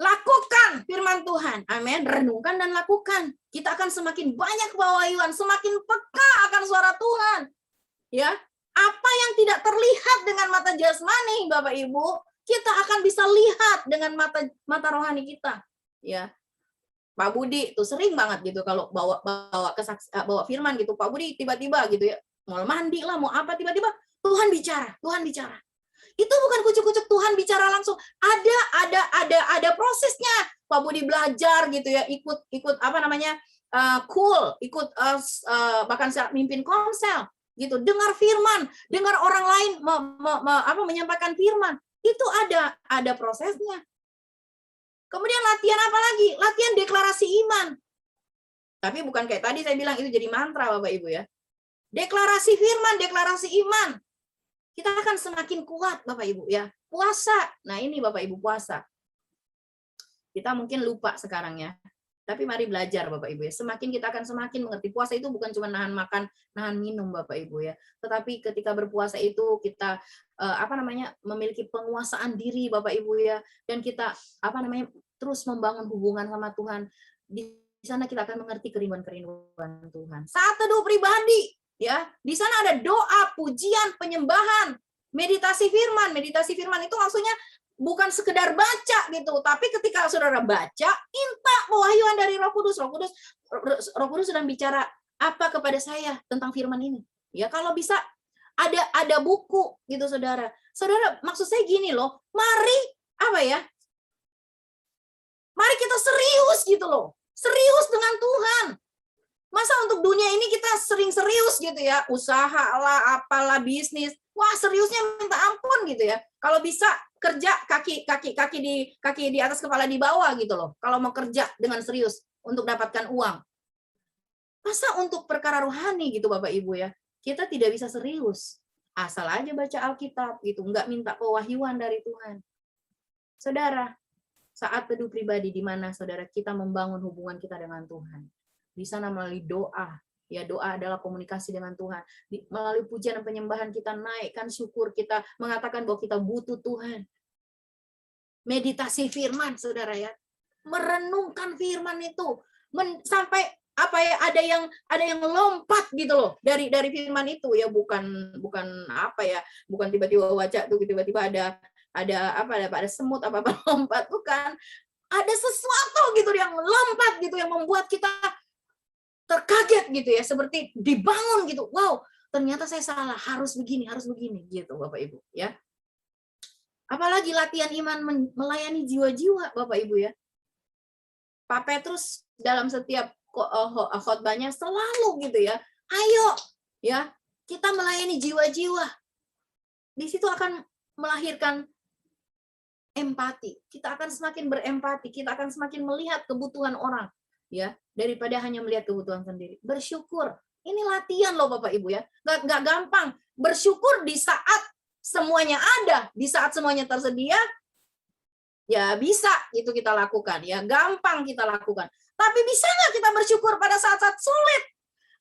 Lakukan firman Tuhan. Amin. Renungkan dan lakukan. Kita akan semakin banyak kebawahan, semakin peka akan suara Tuhan. Ya, apa yang tidak terlihat dengan mata jasmani Bapak Ibu, kita akan bisa lihat dengan mata rohani kita. Ya. Pak Budi tuh sering banget gitu kalau bawa firman gitu, Pak Budi tiba-tiba gitu ya, mau mandi lah, mau apa, tiba-tiba Tuhan bicara. Itu bukan kucuk-kucuk Tuhan bicara langsung. Ada prosesnya. Pak Budi belajar gitu ya, ikut apa namanya? Ikut bahkan mimpin konsel gitu, dengar firman, dengar orang lain menyampaikan firman. Itu ada prosesnya. Kemudian latihan apa lagi? Latihan deklarasi iman. Tapi bukan kayak tadi saya bilang itu jadi mantra Bapak Ibu ya. Deklarasi firman, deklarasi iman. Kita akan semakin kuat Bapak Ibu ya. Puasa. Nah ini Bapak Ibu puasa. Kita mungkin lupa sekarang ya. Tapi mari belajar Bapak Ibu ya. Semakin kita akan semakin mengerti. Puasa itu bukan cuma nahan makan, nahan minum Bapak Ibu ya. Tetapi ketika berpuasa itu kita memiliki penguasaan diri Bapak Ibu ya. Dan kita terus membangun hubungan sama Tuhan. Di sana kita akan mengerti kerinduan Tuhan. Saat teduh pribadi ya. Di sana ada doa, pujian, penyembahan, meditasi firman. Meditasi firman itu maksudnya bukan sekedar baca gitu, tapi ketika saudara baca, minta pewahyuan dari Roh Kudus. Roh Kudus sedang bicara apa kepada saya tentang firman ini. Ya kalau bisa ada buku gitu saudara. Saudara, maksud saya gini loh, mari kita serius gitu loh. Serius dengan Tuhan. Masa untuk dunia ini kita sering serius gitu ya, usaha lah, apalah, bisnis. Wah, seriusnya minta ampun gitu ya. Kalau bisa kerja kaki di atas kepala di bawah gitu loh. Kalau mau kerja dengan serius untuk dapatkan uang. Masa untuk perkara rohani gitu Bapak Ibu ya. Kita tidak bisa serius. Asal aja baca Alkitab gitu, enggak minta pewahyuan dari Tuhan. Saudara, saat teduh pribadi di mana saudara kita membangun hubungan kita dengan Tuhan. Di sana melalui doa. Ya, doa adalah komunikasi dengan Tuhan. Melalui pujian dan penyembahan kita naikkan syukur, kita mengatakan bahwa kita butuh Tuhan. Meditasi firman, saudara ya. Merenungkan firman itu. Sampai ada yang lompat gitu loh dari firman itu ya, bukan tiba-tiba baca tuh tiba-tiba ada semut apa lompat, bukan. Ada sesuatu gitu yang lompat gitu yang membuat kita terkaget gitu ya, seperti dibangun gitu. Wow, ternyata saya salah, harus begini gitu Bapak Ibu ya. Apalagi latihan iman melayani jiwa-jiwa, Bapak Ibu ya. Pak Petrus dalam setiap khotbahnya selalu gitu ya. Ayo ya, kita melayani jiwa-jiwa. Di situ akan melahirkan empati. Kita akan semakin berempati, kita akan semakin melihat kebutuhan orang ya, daripada hanya melihat kebutuhan sendiri. Bersyukur. Ini latihan loh Bapak Ibu ya. Nggak gampang. Bersyukur di saat semuanya ada, di saat semuanya tersedia, ya bisa itu kita lakukan ya, gampang kita lakukan. Tapi bisa nggak kita bersyukur pada saat-saat sulit?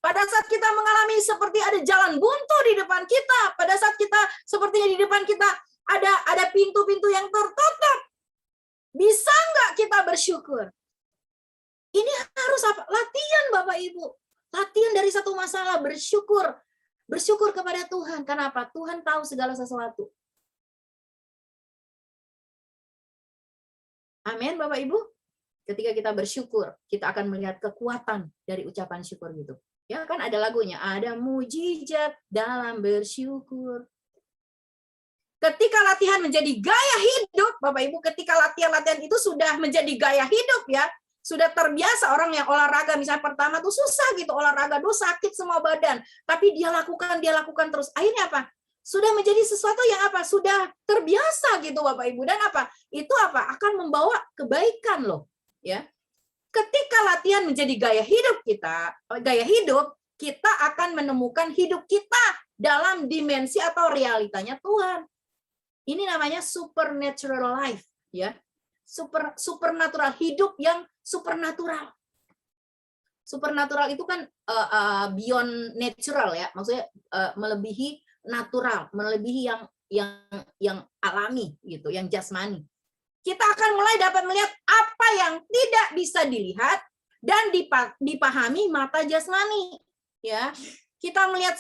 Pada saat kita mengalami seperti ada jalan buntu di depan kita, pada saat kita sepertinya di depan kita ada pintu-pintu yang tertutup. Bisa nggak kita bersyukur? Ini harus apa? Latihan Bapak Ibu. Latihan dari satu masalah, bersyukur. Bersyukur kepada Tuhan. Kenapa? Tuhan tahu segala sesuatu. Amin Bapak Ibu. Ketika kita bersyukur, kita akan melihat kekuatan dari ucapan syukur gitu. Ya kan ada lagunya, ada mujizat dalam bersyukur. Ketika latihan menjadi gaya hidup, Bapak Ibu, ketika latihan-latihan itu sudah menjadi gaya hidup ya, sudah terbiasa. Orang yang olahraga misalnya pertama tuh susah gitu olahraga, tuh sakit semua badan, tapi dia lakukan terus. Akhirnya apa? Sudah menjadi sesuatu yang apa? Sudah terbiasa gitu Bapak Ibu. Dan apa? Itu apa? Akan membawa kebaikan loh, ya. Ketika latihan menjadi gaya hidup kita akan menemukan hidup kita dalam dimensi atau realitanya Tuhan. Ini namanya supernatural life, ya. Supernatural, hidup yang supernatural. Supernatural itu kan beyond natural ya, maksudnya melebihi natural, melebihi yang alami gitu, yang jasmani. Kita akan mulai dapat melihat apa yang tidak bisa dilihat dan dipahami mata jasmani, ya. Kita melihat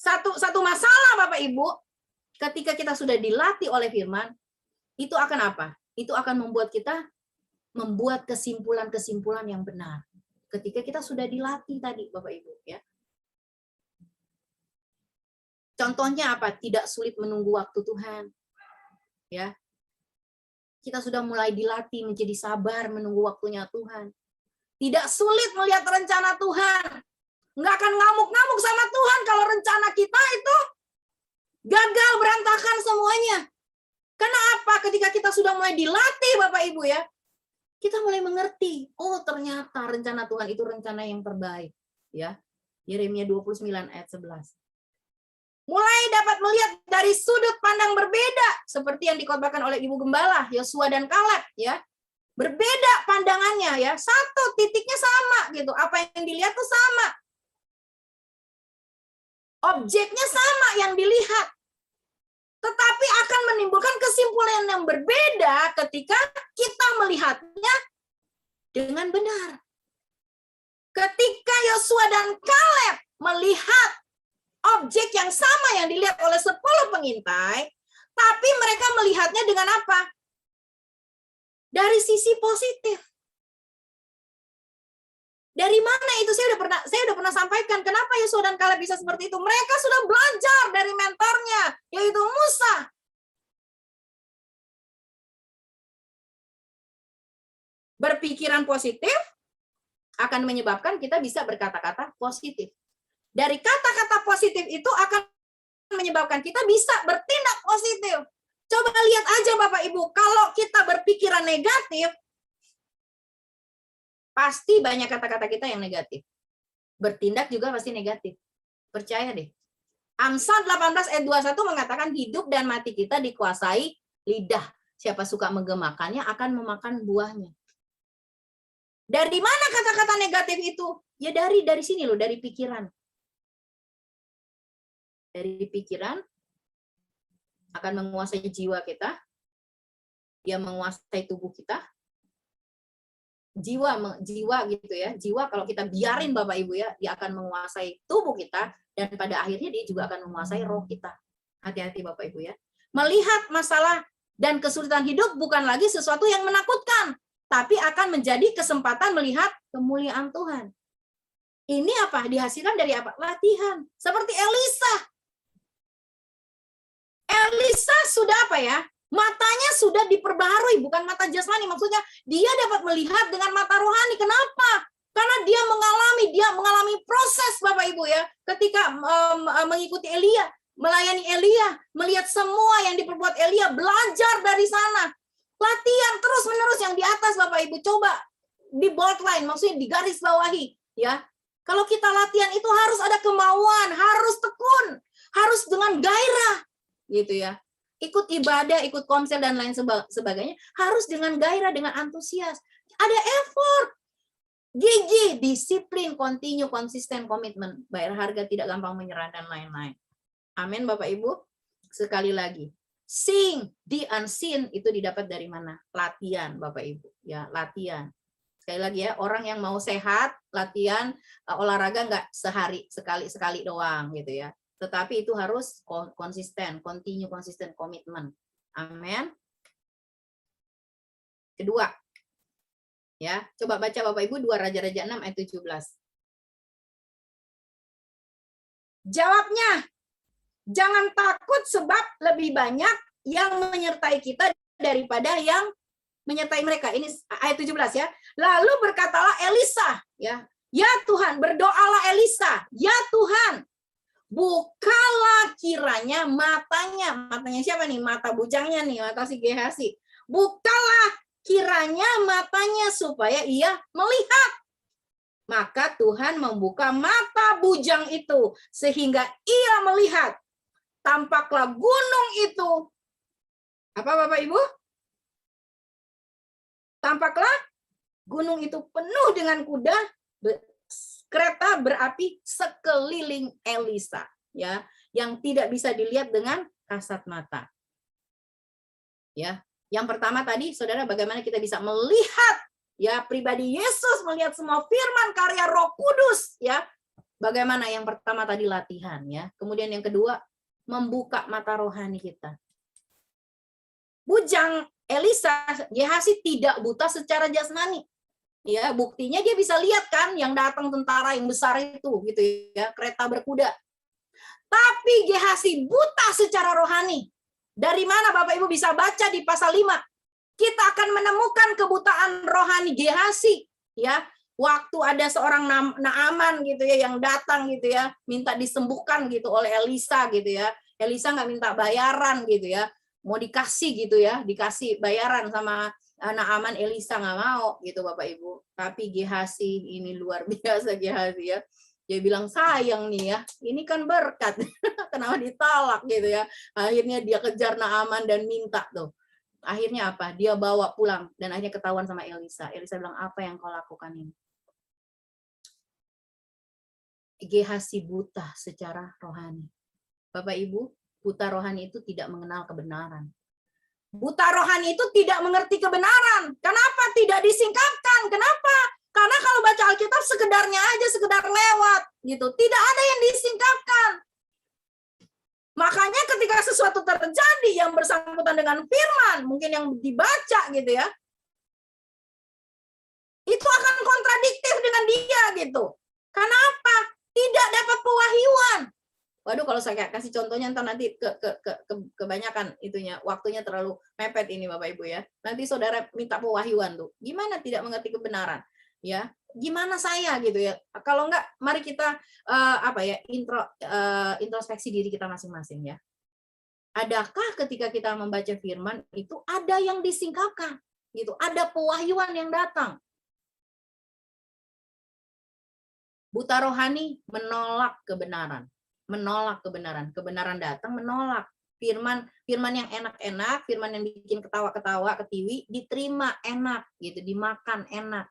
satu masalah Bapak Ibu, ketika kita sudah dilatih oleh firman, itu akan apa? Itu akan membuat kita membuat kesimpulan-kesimpulan yang benar. Ketika kita sudah dilatih tadi Bapak Ibu ya. Contohnya apa? Tidak sulit menunggu waktu Tuhan. Ya. Kita sudah mulai dilatih menjadi sabar menunggu waktunya Tuhan. Tidak sulit melihat rencana Tuhan. Nggak akan ngamuk-ngamuk sama Tuhan kalau rencana kita itu gagal, berantakan semuanya. Karena apa? Ketika kita sudah mulai dilatih Bapak Ibu ya, kita mulai mengerti, oh ternyata rencana Tuhan itu rencana yang terbaik. Ya. Yeremia 29 ayat 11. Mulai dapat melihat dari sudut pandang berbeda, seperti yang dikotbahkan oleh Ibu Gembala, Yosua dan Kaleb, ya. Berbeda pandangannya ya, satu titiknya sama gitu, apa yang dilihat tuh sama. Objeknya sama yang dilihat. Tetapi akan menimbulkan kesimpulan yang berbeda ketika kita melihatnya dengan benar. Ketika Yosua dan Kaleb melihat objek yang sama yang dilihat oleh 10 pengintai, tapi mereka melihatnya dengan apa? Dari sisi positif. Dari mana itu? Saya udah pernah sampaikan kenapa Yosua dan Kaleb bisa seperti itu. Mereka sudah belajar dari mentornya, yaitu Musa. Berpikiran positif akan menyebabkan kita bisa berkata-kata positif. Dari kata-kata positif itu akan menyebabkan kita bisa bertindak positif. Coba lihat aja Bapak Ibu, kalau kita berpikiran negatif, pasti banyak kata-kata kita yang negatif. Bertindak juga pasti negatif. Percaya deh. Amsal 18 ayat 21 mengatakan hidup dan mati kita dikuasai lidah. Siapa suka menggemakannya akan memakan buahnya. Dari mana kata-kata negatif itu? Ya dari sini loh, dari pikiran. Dari pikiran akan menguasai jiwa kita. Dia menguasai tubuh kita. Jiwa gitu ya. Jiwa kalau kita biarin Bapak Ibu ya, dia akan menguasai tubuh kita dan pada akhirnya dia juga akan menguasai roh kita. Hati-hati Bapak Ibu ya. Melihat masalah dan kesulitan hidup bukan lagi sesuatu yang menakutkan, tapi akan menjadi kesempatan melihat kemuliaan Tuhan. Ini apa? Dihasilkan dari apa? Latihan. Seperti Elisa. Elisa sudah apa ya? Matanya sudah diperbaharui, bukan mata jasmani. Maksudnya dia dapat melihat dengan mata rohani. Kenapa? Karena dia mengalami proses, Bapak Ibu ya, ketika mengikuti Elia, melayani Elia, melihat semua yang diperbuat Elia, belajar dari sana. Latihan terus-menerus yang di atas, Bapak Ibu. Coba di bold line, maksudnya di garis bawahi, ya. Kalau kita latihan itu harus ada kemauan, harus tekun, harus dengan gairah, gitu ya. Ikut ibadah, ikut komsel dan lain sebagainya, harus dengan gairah, dengan antusias. Ada effort. Gigi, disiplin, continue, konsisten, komitmen. Bayar harga, tidak gampang menyerah, dan lain-lain. Amin, Bapak Ibu. Sekali lagi, sing, the unseen itu didapat dari mana? Latihan, Bapak Ibu. Ya, latihan. Sekali lagi ya, orang yang mau sehat, latihan olahraga nggak sehari, sekali doang gitu ya. Tetapi itu harus konsisten, continue, konsisten, komitmen. Amin. Kedua, ya, coba baca Bapak Ibu 2 Raja-Raja 6 ayat 17. Jawabnya, jangan takut sebab lebih banyak yang menyertai kita daripada yang menyertai mereka. Ini ayat 17 ya. Lalu berkatalah Elisa, ya. Ya Tuhan, berdoalah Elisa. Ya Tuhan, bukalah kiranya matanya. Matanya siapa nih? Mata bujangnya nih, mata si Gehasi. Bukalah kiranya matanya supaya ia melihat. Maka Tuhan membuka mata bujang itu sehingga ia melihat. Tampaklah gunung itu. Apa Bapak Ibu? Tampaklah gunung itu penuh dengan kuda, kereta berapi sekeliling Elisa, ya, yang tidak bisa dilihat dengan kasat mata. Ya, yang pertama tadi, Saudara, bagaimana kita bisa melihat, ya, pribadi Yesus, melihat semua firman karya Roh Kudus, ya. Bagaimana yang pertama tadi latihan, ya. Kemudian yang kedua, membuka mata rohani kita. Bujang Elisa, Gehasi tidak buta secara jasmani. Ya, buktinya dia bisa lihat kan yang datang tentara yang besar itu gitu ya, kereta berkuda. Tapi Gehasi buta secara rohani. Dari mana Bapak Ibu bisa baca di pasal 5? Kita akan menemukan kebutaan rohani Gehasi, ya. Waktu ada seorang Naaman gitu ya yang datang gitu ya, minta disembuhkan gitu oleh Elisa gitu ya. Elisa nggak minta bayaran gitu ya. Mau dikasih gitu ya, dikasih bayaran sama Naaman, Elisa nggak mau gitu Bapak Ibu. Tapi Gehasi ini luar biasa Gehasi ya. Dia bilang sayang nih ya, ini kan berkat. Kenapa ditolak gitu ya. Akhirnya dia kejar Naaman dan minta tuh. Akhirnya apa? Dia bawa pulang dan akhirnya ketahuan sama Elisa. Elisa bilang, apa yang kau lakukan ini? Gehasi buta secara rohani. Bapak Ibu, buta rohani itu tidak mengenal kebenaran. Buta rohani itu tidak mengerti kebenaran. Kenapa tidak disingkapkan? Kenapa? Karena kalau baca Alkitab sekedarnya aja, sekedar lewat gitu. Tidak ada yang disingkapkan. Makanya ketika sesuatu terjadi yang bersangkutan dengan firman, mungkin yang dibaca gitu ya, itu akan kontradiktif dengan dia gitu. Kenapa? Tidak dapat pewahyuan. Waduh, kalau saya kasih contohnya ntar nanti kebanyakan itunya, waktunya terlalu mepet ini Bapak Ibu ya. Nanti Saudara minta pewahyuan tuh. Gimana tidak mengerti kebenaran? Ya, gimana saya gitu ya. Kalau enggak, mari kita introspeksi diri kita masing-masing ya. Adakah ketika kita membaca firman itu ada yang disingkapkan gitu, ada pewahyuan yang datang. Buta rohani menolak kebenaran. Menolak kebenaran. Kebenaran datang menolak. Firman yang enak-enak, firman yang bikin ketawa-ketawa, ketiwi, diterima enak gitu, dimakan enak.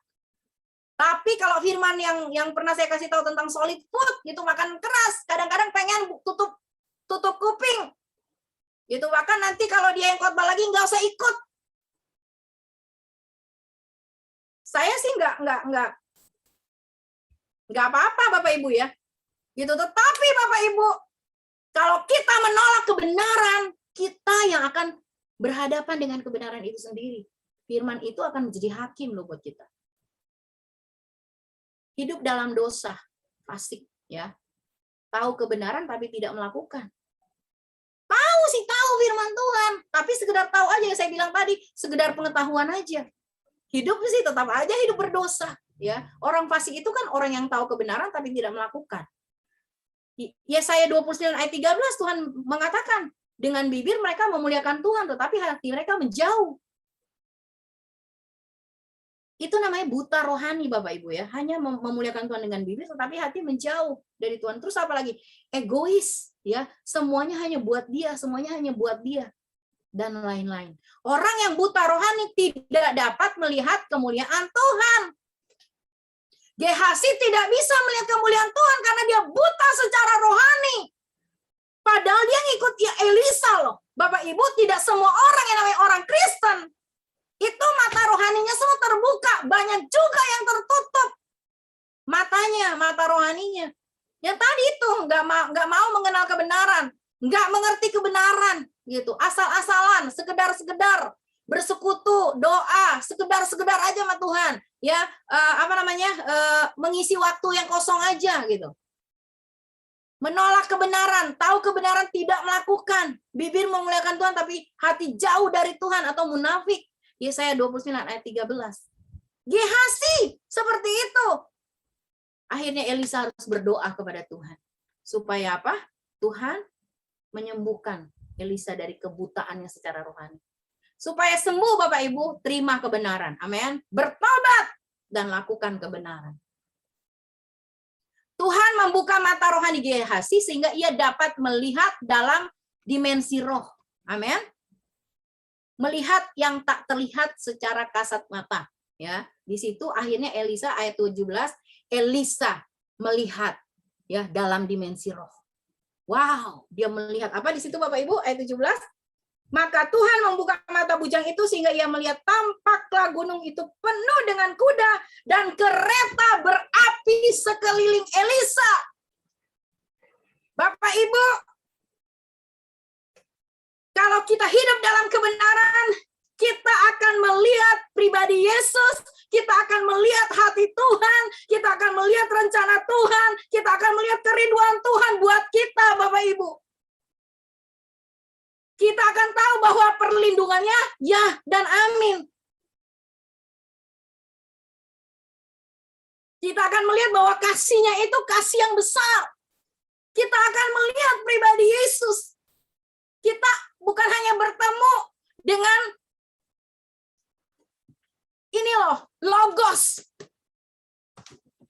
Tapi kalau firman yang pernah saya kasih tahu tentang solid food, gitu, makan keras, kadang-kadang pengen tutup kuping. Gitu, bahkan nanti kalau dia yang khotbah lagi nggak usah ikut. Saya sih nggak apa-apa Bapak Ibu ya. Gitu, tetapi Bapak Ibu, kalau kita menolak kebenaran, kita yang akan berhadapan dengan kebenaran itu sendiri. Firman itu akan menjadi hakim loh buat kita. Hidup dalam dosa, fasik ya. Tahu kebenaran tapi tidak melakukan. Tahu tahu firman Tuhan, tapi sekedar tahu aja yang saya bilang tadi, sekedar pengetahuan aja. Hidup sih tetap aja hidup berdosa, ya. Orang fasik itu kan orang yang tahu kebenaran tapi tidak melakukan. Yesaya 29 ayat 13 Tuhan mengatakan, dengan bibir mereka memuliakan Tuhan tetapi hati mereka menjauh. Itu namanya buta rohani Bapak Ibu ya. Hanya memuliakan Tuhan dengan bibir tetapi hati menjauh dari Tuhan. Terus apa lagi? Egois ya. Semuanya hanya buat dia, semuanya hanya buat dia dan lain-lain. Orang yang buta rohani tidak dapat melihat kemuliaan Tuhan. Gehazi tidak bisa melihat kemuliaan Tuhan karena dia buta secara rohani. Padahal dia ngikut Elisa loh. Bapak Ibu, tidak semua orang yang namanya orang Kristen itu mata rohaninya semua terbuka, banyak juga yang tertutup matanya, mata rohaninya. Yang tadi itu nggak mau mengenal kebenaran, nggak mengerti kebenaran, gitu. Asal-asalan, sekedar bersekutu, doa, sekedar aja sama Tuhan, ya mengisi waktu yang kosong aja, gitu. Menolak kebenaran, tahu kebenaran tidak melakukan, bibir memuliakan Tuhan tapi hati jauh dari Tuhan atau munafik. Yesaya 29 ayat 13. Gehazi seperti itu. Akhirnya Elisa harus berdoa kepada Tuhan. Supaya apa? Tuhan menyembuhkan Elisa dari kebutaannya secara rohani. Supaya sembuh Bapak Ibu, terima kebenaran. Amin. Bertobat dan lakukan kebenaran. Tuhan membuka mata rohani Gehazi sehingga ia dapat melihat dalam dimensi roh. Amin. Melihat yang tak terlihat secara kasat mata, ya. Di situ akhirnya Elisa ayat 17, Elisa melihat ya dalam dimensi roh. Wow, dia melihat apa di situ Bapak Ibu ayat 17? Maka Tuhan membuka mata bujang itu sehingga ia melihat tampaklah gunung itu penuh dengan kuda dan kereta berapi sekeliling Elisa. Bapak Ibu, kalau kita hidup dalam kebenaran, kita akan melihat pribadi Yesus, kita akan melihat hati Tuhan, kita akan melihat rencana Tuhan, kita akan melihat kerinduan Tuhan buat kita, Bapak Ibu. Kita akan tahu bahwa perlindungannya ya dan amin. Kita akan melihat bahwa kasihnya itu kasih yang besar. Kita akan melihat pribadi Yesus. Kita bukan hanya bertemu dengan ini loh, logos.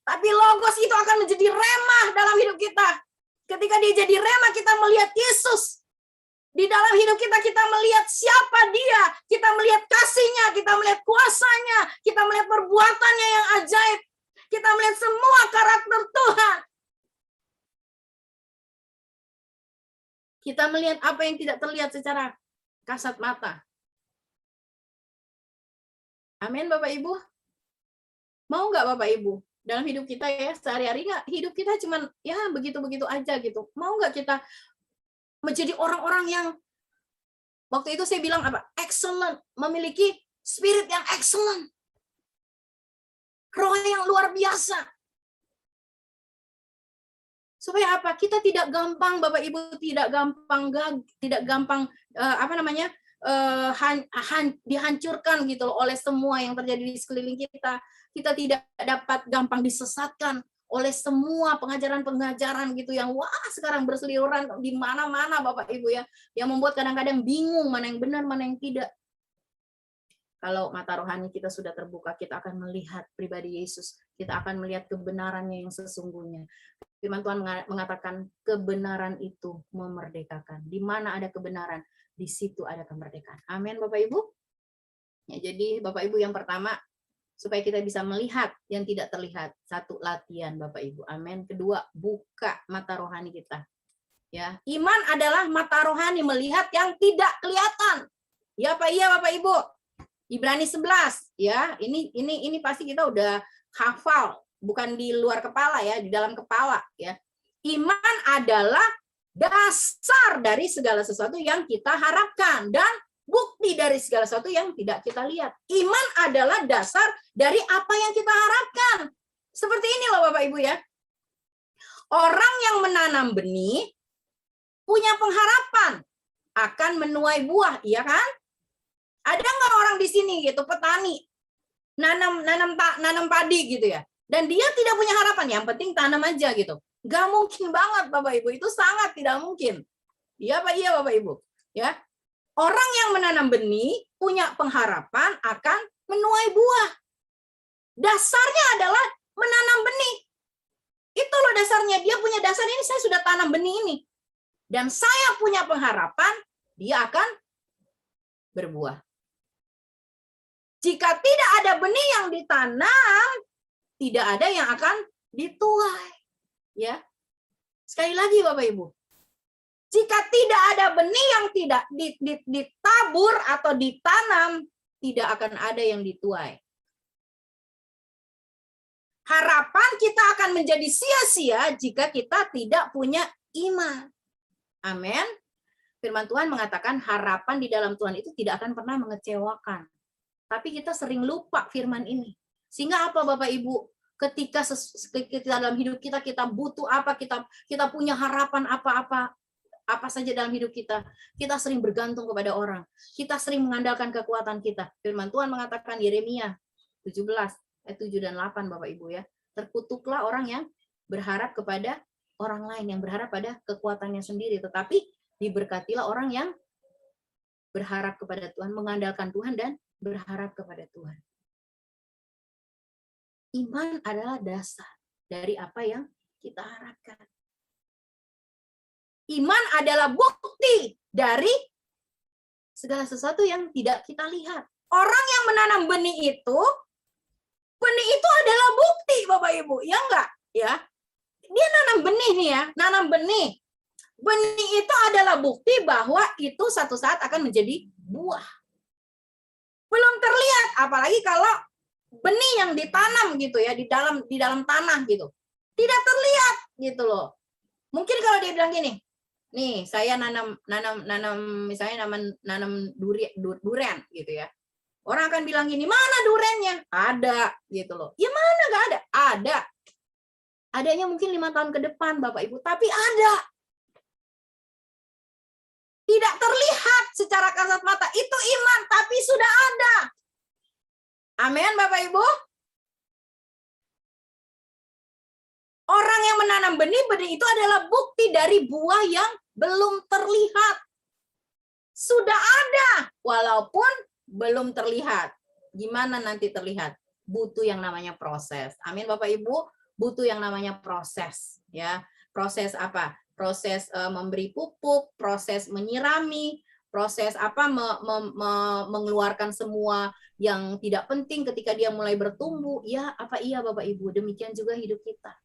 Tapi logos itu akan menjadi remah dalam hidup kita. Ketika dia jadi remah, kita melihat Yesus. Di dalam hidup kita, kita melihat siapa dia. Kita melihat kasihnya, kita melihat kuasanya, kita melihat perbuatannya yang ajaib. Kita melihat semua karakter Tuhan. Kita melihat apa yang tidak terlihat secara kasat mata. Amin Bapak Ibu. Mau nggak Bapak Ibu? Dalam hidup kita ya, sehari-hari nggak, hidup kita cuman ya begitu-begitu aja gitu. Mau nggak kita menjadi orang-orang yang waktu itu saya bilang apa? Excellent, memiliki spirit yang excellent. Roh yang luar biasa. Supaya apa? Kita tidak gampang Bapak Ibu, tidak gampang dihancurkan gitu loh oleh semua yang terjadi di sekeliling kita. Kita tidak dapat gampang disesatkan oleh semua pengajaran-pengajaran gitu yang sekarang berseliweran di mana-mana Bapak Ibu ya, yang membuat kadang-kadang bingung mana yang benar, mana yang tidak. Kalau mata rohani kita sudah terbuka, kita akan melihat pribadi Yesus, kita akan melihat kebenarannya yang sesungguhnya. Firman Tuhan mengatakan kebenaran itu memerdekakan. Di mana ada kebenaran, di situ ada kemerdekaan. Amin Bapak Ibu. Ya, jadi Bapak Ibu yang pertama, supaya kita bisa melihat yang tidak terlihat. Satu, latihan Bapak Ibu. Amin. Kedua, buka mata rohani kita. Ya, iman adalah mata rohani melihat yang tidak kelihatan. Ya Pak, iya Bapak Ibu. Ibrani 11 ya. Ini pasti kita udah hafal, bukan di luar kepala ya, di dalam kepala ya. Iman adalah dasar dari segala sesuatu yang kita harapkan dan bukti dari segala sesuatu yang tidak kita lihat. Iman adalah dasar dari apa yang kita harapkan. Seperti ini loh Bapak Ibu ya. Orang yang menanam benih punya pengharapan akan menuai buah, iya kan? Ada nggak orang di sini gitu, petani, nanam padi gitu ya, dan dia tidak punya harapan, yang penting tanam aja gitu. Gak mungkin banget Bapak Ibu, itu sangat tidak mungkin. Iya Pak, iya Bapak Ibu. Ya, orang yang menanam benih punya pengharapan akan menuai buah. Dasarnya adalah menanam benih. Itu loh dasarnya, dia punya dasar ini, saya sudah tanam benih ini. Dan saya punya pengharapan dia akan berbuah. Jika tidak ada benih yang ditanam, tidak ada yang akan dituai. Ya. Sekali lagi Bapak Ibu. Jika tidak ada benih yang tidak ditabur atau ditanam, tidak akan ada yang dituai. Harapan kita akan menjadi sia-sia jika kita tidak punya iman. Amin. Firman Tuhan mengatakan harapan di dalam Tuhan itu tidak akan pernah mengecewakan. Tapi kita sering lupa firman ini. Sehingga apa Bapak Ibu? Ketika dalam hidup kita butuh apa, kita punya harapan apa saja dalam hidup kita sering bergantung kepada orang. Kita sering mengandalkan kekuatan kita. Firman Tuhan mengatakan Yeremia 17 ayat 7 dan 8 Bapak Ibu ya. Terkutuklah orang yang berharap kepada orang lain, yang berharap pada kekuatannya sendiri, tetapi diberkatilah orang yang berharap kepada Tuhan, mengandalkan Tuhan dan berharap kepada Tuhan. Iman adalah dasar dari apa yang kita harapkan. Iman adalah bukti dari segala sesuatu yang tidak kita lihat. Orang yang menanam benih itu adalah bukti Bapak Ibu, ya enggak? Ya. Dia nanam benih nih ya, nanam benih. Benih itu adalah bukti bahwa itu satu saat akan menjadi buah. Belum terlihat, apalagi kalau benih yang ditanam gitu ya, di dalam tanah gitu. Tidak terlihat gitu loh. Mungkin kalau dia bilang gini, nih saya nanam misalnya nanam durian gitu ya. Orang akan bilang gini, mana duriannya? Ada gitu loh. Ya mana nggak ada? Ada. Adanya mungkin 5 tahun ke depan Bapak Ibu, tapi ada. Tidak terlihat secara kasat mata. Itu iman, tapi sudah ada. Amin Bapak Ibu. Orang yang menanam benih itu adalah bukti dari buah yang belum terlihat. Sudah ada, walaupun belum terlihat. Gimana nanti terlihat? Butuh yang namanya proses. Amin Bapak Ibu, butuh yang namanya proses. Ya, proses apa? Proses memberi pupuk, proses menyirami, proses apa mengeluarkan semua yang tidak penting ketika dia mulai bertumbuh. Ya, apa iya Bapak Ibu? Demikian juga hidup kita.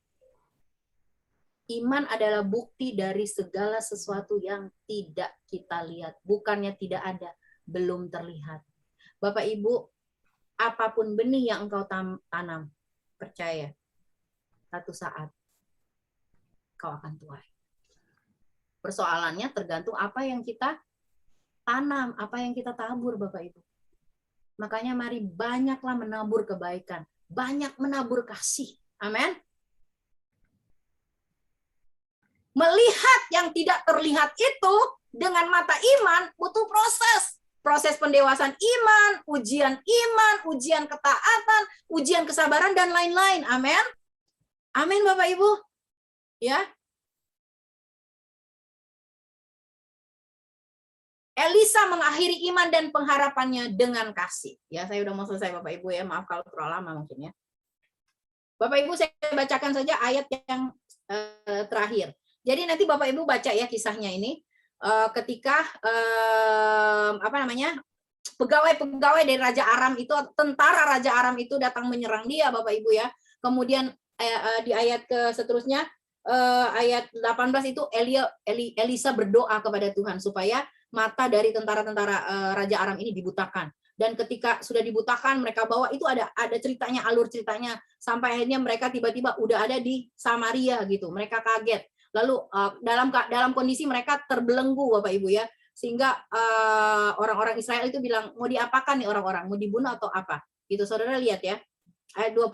Iman adalah bukti dari segala sesuatu yang tidak kita lihat. Bukannya tidak ada, belum terlihat. Bapak Ibu, apapun benih yang engkau tanam, percaya, satu saat kau akan tuai. Persoalannya tergantung apa yang kita tanam, apa yang kita tabur Bapak Ibu. Makanya mari banyaklah menabur kebaikan, banyak menabur kasih. Amin. Melihat yang tidak terlihat itu dengan mata iman butuh proses. Proses pendewasaan iman, ujian ketaatan, ujian kesabaran, dan lain-lain. Amin. Amin Bapak Ibu. Ya. Elisa mengakhiri iman dan pengharapannya dengan kasih. Ya, saya udah mau selesai Bapak Ibu ya. Maaf kalau terlalu lama mungkin ya. Bapak Ibu, saya bacakan saja ayat yang terakhir. Jadi nanti Bapak Ibu baca ya kisahnya ini. Ketika pegawai dari Raja Aram itu, tentara Raja Aram itu datang menyerang dia Bapak Ibu ya. Kemudian di ayat seterusnya ayat 18 itu Elisa berdoa kepada Tuhan supaya mata dari tentara-tentara Raja Aram ini dibutakan. Dan ketika sudah dibutakan, mereka bawa itu ada ceritanya, alur ceritanya, sampai akhirnya mereka tiba-tiba udah ada di Samaria gitu. Mereka kaget. Lalu dalam kondisi mereka terbelenggu Bapak Ibu ya, sehingga orang-orang Israel itu bilang, mau diapakan nih orang-orang, mau dibunuh atau apa? Gitu Saudara lihat ya, ayat 20.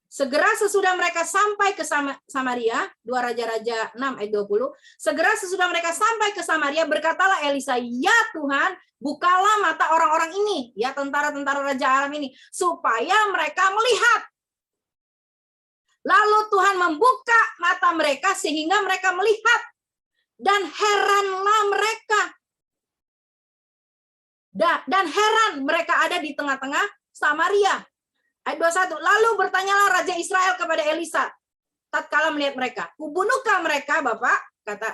Segera sesudah mereka sampai ke Samaria, 2 Raja-Raja 6 ayat 20. Segera sesudah mereka sampai ke Samaria, berkatalah Elisa, "Ya Tuhan, bukalah mata orang-orang ini," ya tentara-tentara Raja Aram ini, "supaya mereka melihat." Lalu Tuhan membuka mata mereka sehingga mereka melihat. Dan heranlah mereka. Dan heran mereka ada di tengah-tengah Samaria. Ayat 21, lalu bertanyalah Raja Israel kepada Elisa tatkala melihat mereka, "Kubunuhkah mereka, Bapak?" kata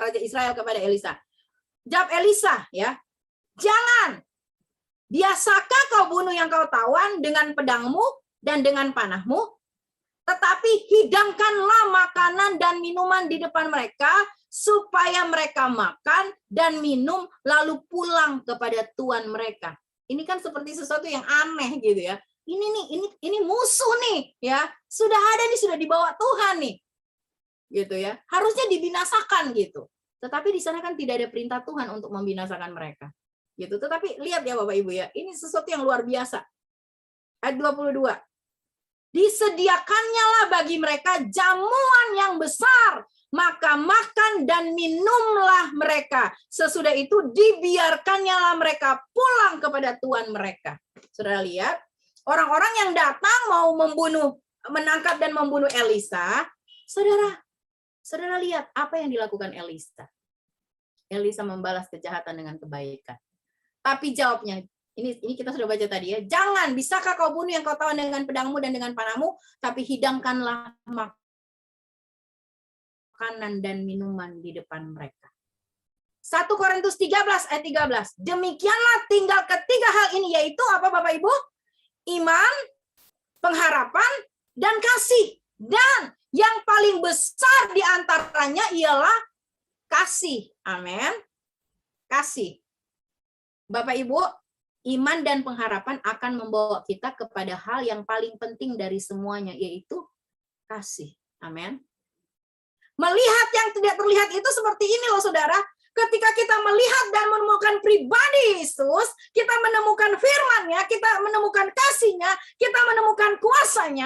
Raja Israel kepada Elisa. Jawab Elisa, ya, "Jangan. Biasakah kau bunuh yang kau tawan dengan pedangmu dan dengan panahmu? Tetapi hidangkanlah makanan dan minuman di depan mereka, supaya mereka makan dan minum lalu pulang kepada tuan mereka." Ini kan seperti sesuatu yang aneh gitu ya. Ini musuh nih, ya. Sudah ada nih, sudah dibawa Tuhan nih. Gitu ya. Harusnya dibinasakan gitu. Tetapi di sana kan tidak ada perintah Tuhan untuk membinasakan mereka. Gitu. Tetapi lihat ya Bapak Ibu ya, ini sesuatu yang luar biasa. Ayat 22. Disediakannya lah bagi mereka jamuan yang besar, maka makan dan minumlah mereka. Sesudah itu dibiarkannya lah mereka pulang kepada tuan mereka. Saudara lihat, orang-orang yang datang mau menangkap dan membunuh Elisa, saudara lihat apa yang dilakukan Elisa. Elisa membalas kejahatan dengan kebaikan. Tapi jawabnya, ini kita sudah baca tadi ya, "Jangan, bisakah kau bunuh yang kau tawan dengan pedangmu dan dengan panahmu, tapi hidangkanlah makanan dan minuman di depan mereka." 1 Korintus 13 ayat 13. Demikianlah tinggal ketiga hal ini, yaitu apa Bapak Ibu? Iman, pengharapan, dan kasih. Dan yang paling besar di antaranya ialah kasih. Amin. Kasih. Bapak Ibu, iman dan pengharapan akan membawa kita kepada hal yang paling penting dari semuanya, yaitu kasih. Amin. Melihat yang tidak terlihat itu seperti ini loh saudara. Ketika kita melihat dan menemukan pribadi Yesus, kita menemukan firman-Nya, kita menemukan kasih-Nya, kita menemukan kuasa-Nya,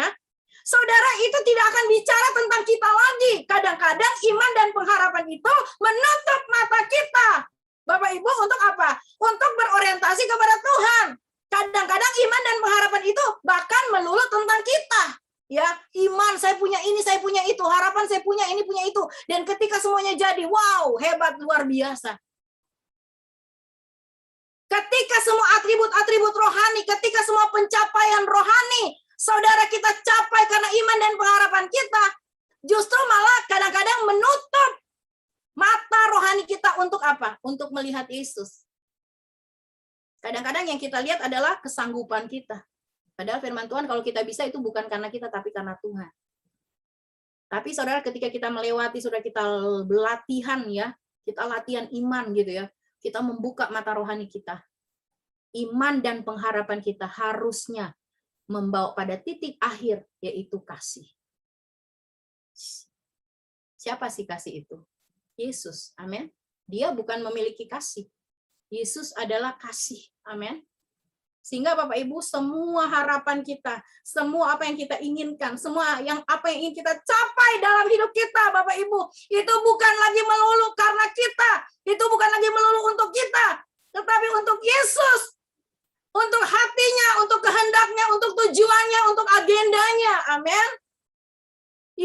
saudara, itu tidak akan bicara tentang kita lagi. Kadang-kadang iman dan pengharapan itu menutup mata kita. Bapak Ibu, untuk apa? Untuk berorientasi kepada Tuhan. Kadang-kadang iman dan pengharapan itu bahkan melulu tentang kita. Ya, iman saya punya ini, saya punya itu, harapan saya punya ini, punya itu. Dan ketika semuanya jadi, wow, hebat, luar biasa. Ketika semua atribut-atribut rohani, ketika semua pencapaian rohani, saudara kita capai karena iman dan pengharapan kita, justru malah kadang-kadang menutup mata rohani kita untuk apa? Untuk melihat Yesus. Kadang-kadang yang kita lihat adalah kesanggupan kita. Padahal firman Tuhan kalau kita bisa itu bukan karena kita, tapi karena Tuhan. Tapi saudara ketika kita melewati, saudara kita latihan ya, kita latihan iman gitu ya, kita membuka mata rohani kita. Iman dan pengharapan kita harusnya membawa pada titik akhir, yaitu kasih. Siapa sih kasih itu? Yesus, amin. Dia bukan memiliki kasih. Yesus adalah kasih, amin. Sehingga Bapak Ibu, semua harapan kita, semua apa yang kita inginkan, semua apa yang ingin kita capai dalam hidup kita, Bapak Ibu, itu bukan lagi melulu karena kita, itu bukan lagi melulu untuk kita, tetapi untuk Yesus, untuk hatinya, untuk kehendaknya, untuk tujuannya, untuk agendanya, amin.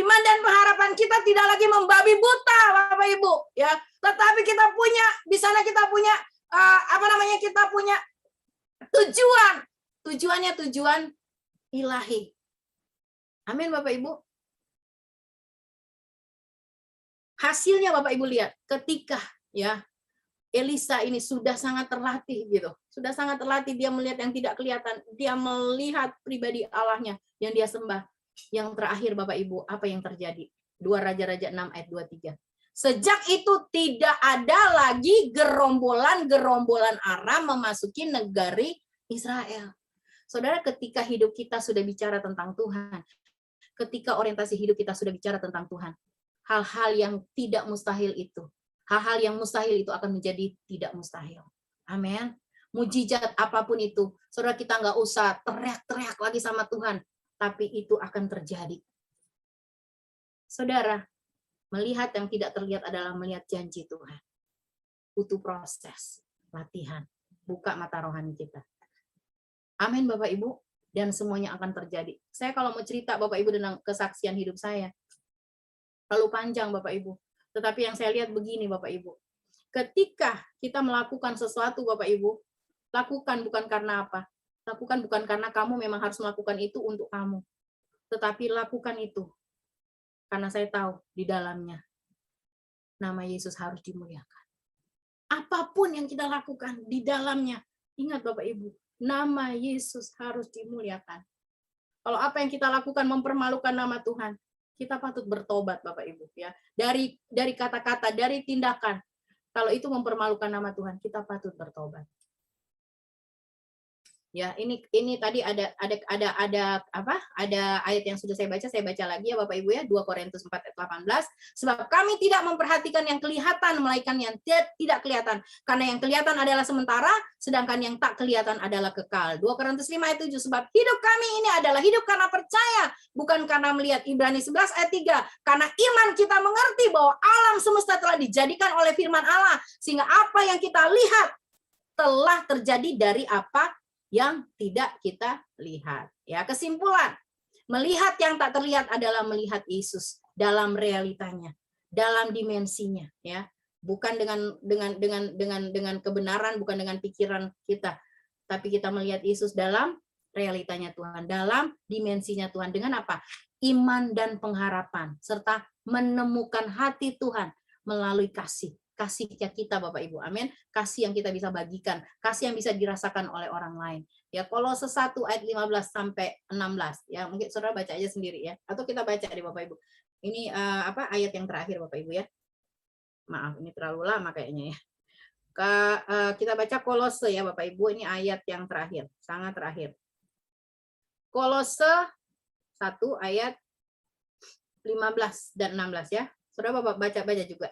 Iman dan pengharapan kita tidak lagi membabi buta, Bapak Ibu, ya. Tetapi kita punya, di sana kita punya kita punya tujuan. Tujuannya tujuan ilahi. Amin Bapak Ibu. Hasilnya Bapak Ibu lihat ketika ya Elisa ini sudah sangat terlatih gitu. Sudah sangat terlatih, dia melihat yang tidak kelihatan, dia melihat pribadi Allahnya yang dia sembah. Yang terakhir Bapak Ibu, apa yang terjadi? 2 Raja-Raja 6 ayat 23. Sejak itu tidak ada lagi gerombolan-gerombolan Aram memasuki negari Israel. Saudara, ketika hidup kita sudah bicara tentang Tuhan, ketika orientasi hidup kita sudah bicara tentang Tuhan, hal-hal yang tidak mustahil itu, hal-hal yang mustahil itu akan menjadi tidak mustahil. Amin. Mujizat apapun itu, saudara, kita nggak usah teriak-teriak lagi sama Tuhan. tapi itu akan terjadi. Saudara, melihat yang tidak terlihat adalah melihat janji Tuhan. Butuh proses, latihan, buka mata rohani kita. Amin Bapak Ibu, dan semuanya akan terjadi. Saya kalau mau cerita Bapak Ibu tentang kesaksian hidup saya, terlalu panjang Bapak Ibu. Tetapi yang saya lihat begini Bapak Ibu, ketika kita melakukan sesuatu Bapak Ibu, lakukan bukan karena apa? Lakukan bukan karena kamu memang harus melakukan itu untuk kamu. Tetapi lakukan itu karena saya tahu di dalamnya nama Yesus harus dimuliakan. Apapun yang kita lakukan di dalamnya, ingat Bapak Ibu, nama Yesus harus dimuliakan. Kalau apa yang kita lakukan mempermalukan nama Tuhan, kita patut bertobat Bapak Ibu ya. Dari kata-kata, dari tindakan. Kalau itu mempermalukan nama Tuhan, kita patut bertobat. Ya, ini tadi ada ayat yang sudah saya baca lagi ya Bapak Ibu ya, 2 Korintus 4 ayat 18, sebab kami tidak memperhatikan yang kelihatan melainkan yang tidak kelihatan, karena yang kelihatan adalah sementara, sedangkan yang tak kelihatan adalah kekal. 2 Korintus 5 ayat 7, sebab hidup kami ini adalah hidup karena percaya, bukan karena melihat. Ibrani 11 ayat 3, karena iman kita mengerti bahwa alam semesta telah dijadikan oleh firman Allah, sehingga apa yang kita lihat telah terjadi dari apa yang tidak kita lihat. Ya, kesimpulan, melihat yang tak terlihat adalah melihat Yesus dalam realitanya, dalam dimensinya, ya. Bukan dengan kebenaran, bukan dengan pikiran kita, tapi kita melihat Yesus dalam realitanya Tuhan, dalam dimensinya Tuhan. Dengan apa? Iman dan pengharapan, serta menemukan hati Tuhan melalui kasihnya kita Bapak Ibu, amin. Kasih yang kita bisa bagikan, kasih yang bisa dirasakan oleh orang lain. Ya, Kolose 1 ayat 15 sampai 16 ya, mungkin Saudara baca aja sendiri ya, atau kita baca di Bapak Ibu. Ini ayat yang terakhir Bapak Ibu ya. Maaf, ini terlalu lama kayaknya ya. Kita baca Kolose ya Bapak Ibu, ini ayat yang terakhir, sangat terakhir. Kolose 1 ayat 15 dan 16 ya. Saudara Bapak baca juga.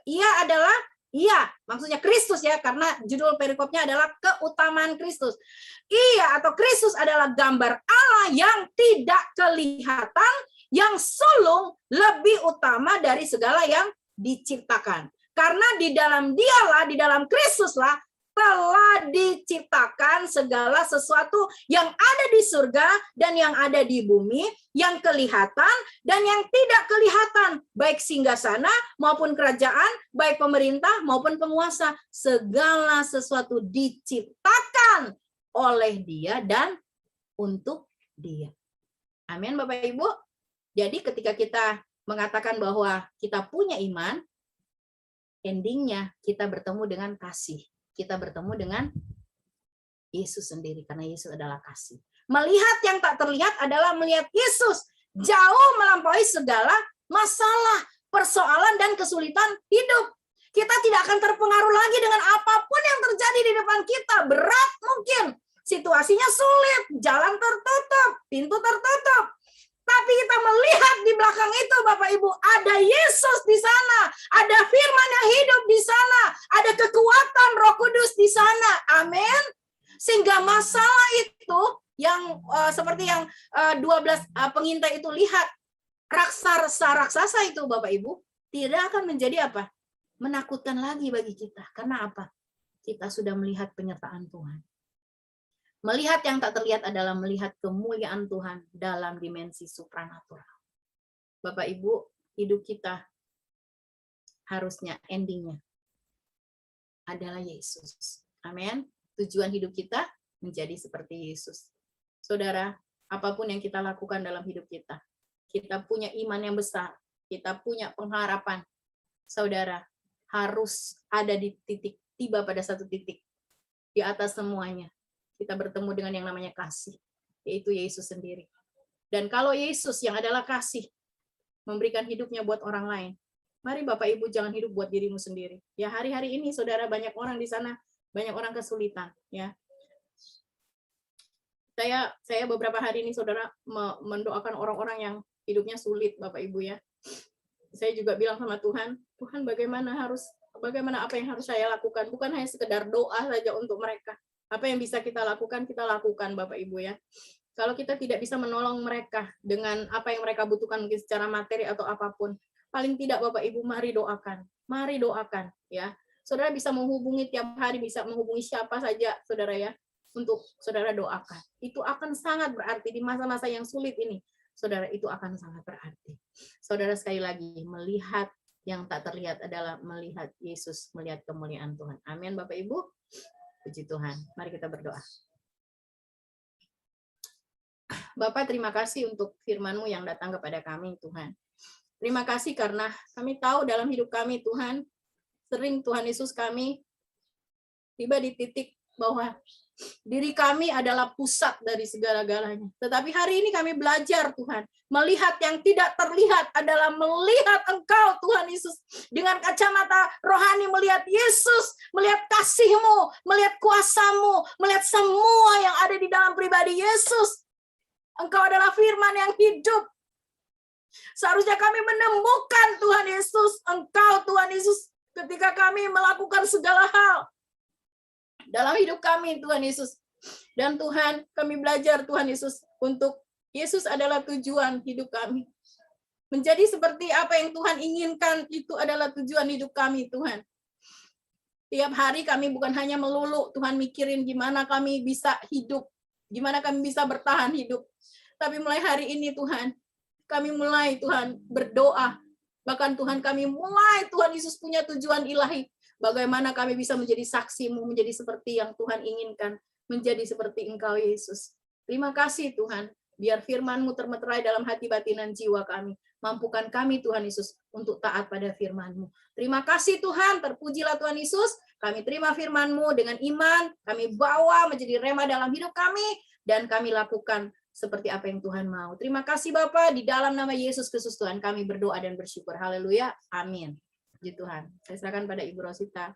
Ia, maksudnya Kristus ya, karena judul perikopnya adalah keutamaan Kristus. Ia atau Kristus adalah gambar Allah yang tidak kelihatan, yang sulung lebih utama dari segala yang diciptakan. Karena di dalam Dialah, di dalam Kristuslah telah diciptakan segala sesuatu yang ada di surga dan yang ada di bumi, yang kelihatan dan yang tidak kelihatan, baik singgasana maupun kerajaan, baik pemerintah maupun penguasa. Segala sesuatu diciptakan oleh Dia dan untuk Dia. Amin Bapak Ibu. Jadi ketika kita mengatakan bahwa kita punya iman, endingnya kita bertemu dengan kasih. Kita bertemu dengan Yesus sendiri, karena Yesus adalah kasih. Melihat yang tak terlihat adalah melihat Yesus jauh melampaui segala masalah, persoalan, dan kesulitan hidup. Kita tidak akan terpengaruh lagi dengan apapun yang terjadi di depan kita. Berat mungkin, situasinya sulit, jalan tertutup, pintu tertutup. Tapi kita melihat di belakang itu Bapak Ibu, ada Yesus di sana, ada firman yang hidup di sana, ada kekuatan Roh Kudus di sana. Amin. Sehingga masalah itu yang seperti yang 12 pengintai itu lihat, raksasa itu Bapak Ibu, tidak akan menjadi apa? Menakutkan lagi bagi kita. Karena apa? Kita sudah melihat penyertaan Tuhan. Melihat yang tak terlihat adalah melihat kemuliaan Tuhan dalam dimensi supranatural. Bapak Ibu, hidup kita harusnya endingnya adalah Yesus. Amin. Tujuan hidup kita menjadi seperti Yesus. Saudara, apapun yang kita lakukan dalam hidup kita punya iman yang besar, kita punya pengharapan. Saudara, harus ada di titik, tiba pada satu titik di atas semuanya. Kita bertemu dengan yang namanya kasih, yaitu Yesus sendiri. Dan kalau Yesus yang adalah kasih memberikan hidupnya buat orang lain, mari Bapak Ibu jangan hidup buat dirimu sendiri. Ya, hari-hari ini Saudara, banyak orang di sana, banyak orang kesulitan, ya. Saya beberapa hari ini Saudara mendoakan orang-orang yang hidupnya sulit Bapak Ibu ya. Saya juga bilang sama Tuhan, Tuhan bagaimana apa yang harus saya lakukan? Bukan hanya sekedar doa saja untuk mereka. Apa yang bisa kita lakukan Bapak Ibu ya. Kalau kita tidak bisa menolong mereka dengan apa yang mereka butuhkan mungkin secara materi atau apapun, paling tidak Bapak Ibu mari doakan. Mari doakan ya. Saudara bisa menghubungi tiap hari, bisa menghubungi siapa saja Saudara ya, untuk Saudara doakan. Itu akan sangat berarti di masa-masa yang sulit ini. Saudara, itu akan sangat berarti. Saudara, sekali lagi melihat yang tak terlihat adalah melihat Yesus, melihat kemuliaan Tuhan. Amin Bapak Ibu. Puji Tuhan. Mari kita berdoa. Bapak, terima kasih untuk firman-Mu yang datang kepada kami, Tuhan. Terima kasih karena kami tahu dalam hidup kami, Tuhan, sering Tuhan Yesus kami tiba di titik bahwa diri kami adalah pusat dari segala-galanya. Tetapi hari ini kami belajar, Tuhan, melihat yang tidak terlihat adalah melihat Engkau, Tuhan Yesus, dengan kacamata rohani, melihat Yesus, melihat kasih-Mu, melihat kuasa-Mu, melihat semua yang ada di dalam pribadi Yesus. Engkau adalah firman yang hidup. Seharusnya kami menemukan Tuhan Yesus, Engkau Tuhan Yesus, ketika kami melakukan segala hal dalam hidup kami, Tuhan Yesus. Dan Tuhan, kami belajar Tuhan Yesus, untuk Yesus adalah tujuan hidup kami. Menjadi seperti apa yang Tuhan inginkan, itu adalah tujuan hidup kami, Tuhan. Tiap hari kami bukan hanya melulu, Tuhan mikirin gimana kami bisa hidup, gimana kami bisa bertahan hidup. Tapi mulai hari ini Tuhan, kami mulai Tuhan berdoa. Bahkan Tuhan kami mulai Tuhan Yesus punya tujuan ilahi. Bagaimana kami bisa menjadi saksi-Mu, menjadi seperti yang Tuhan inginkan, menjadi seperti Engkau Yesus. Terima kasih Tuhan, biar firman-Mu termeterai dalam hati batinan jiwa kami. Mampukan kami Tuhan Yesus untuk taat pada firman-Mu. Terima kasih Tuhan, terpujilah Tuhan Yesus. Kami terima firman-Mu dengan iman, kami bawa menjadi rema dalam hidup kami, dan kami lakukan seperti apa yang Tuhan mau. Terima kasih Bapa, di dalam nama Yesus Kristus Tuhan kami berdoa dan bersyukur. Haleluya. Amin. Puji Tuhan. Saya serahkan pada Ibu Rosita.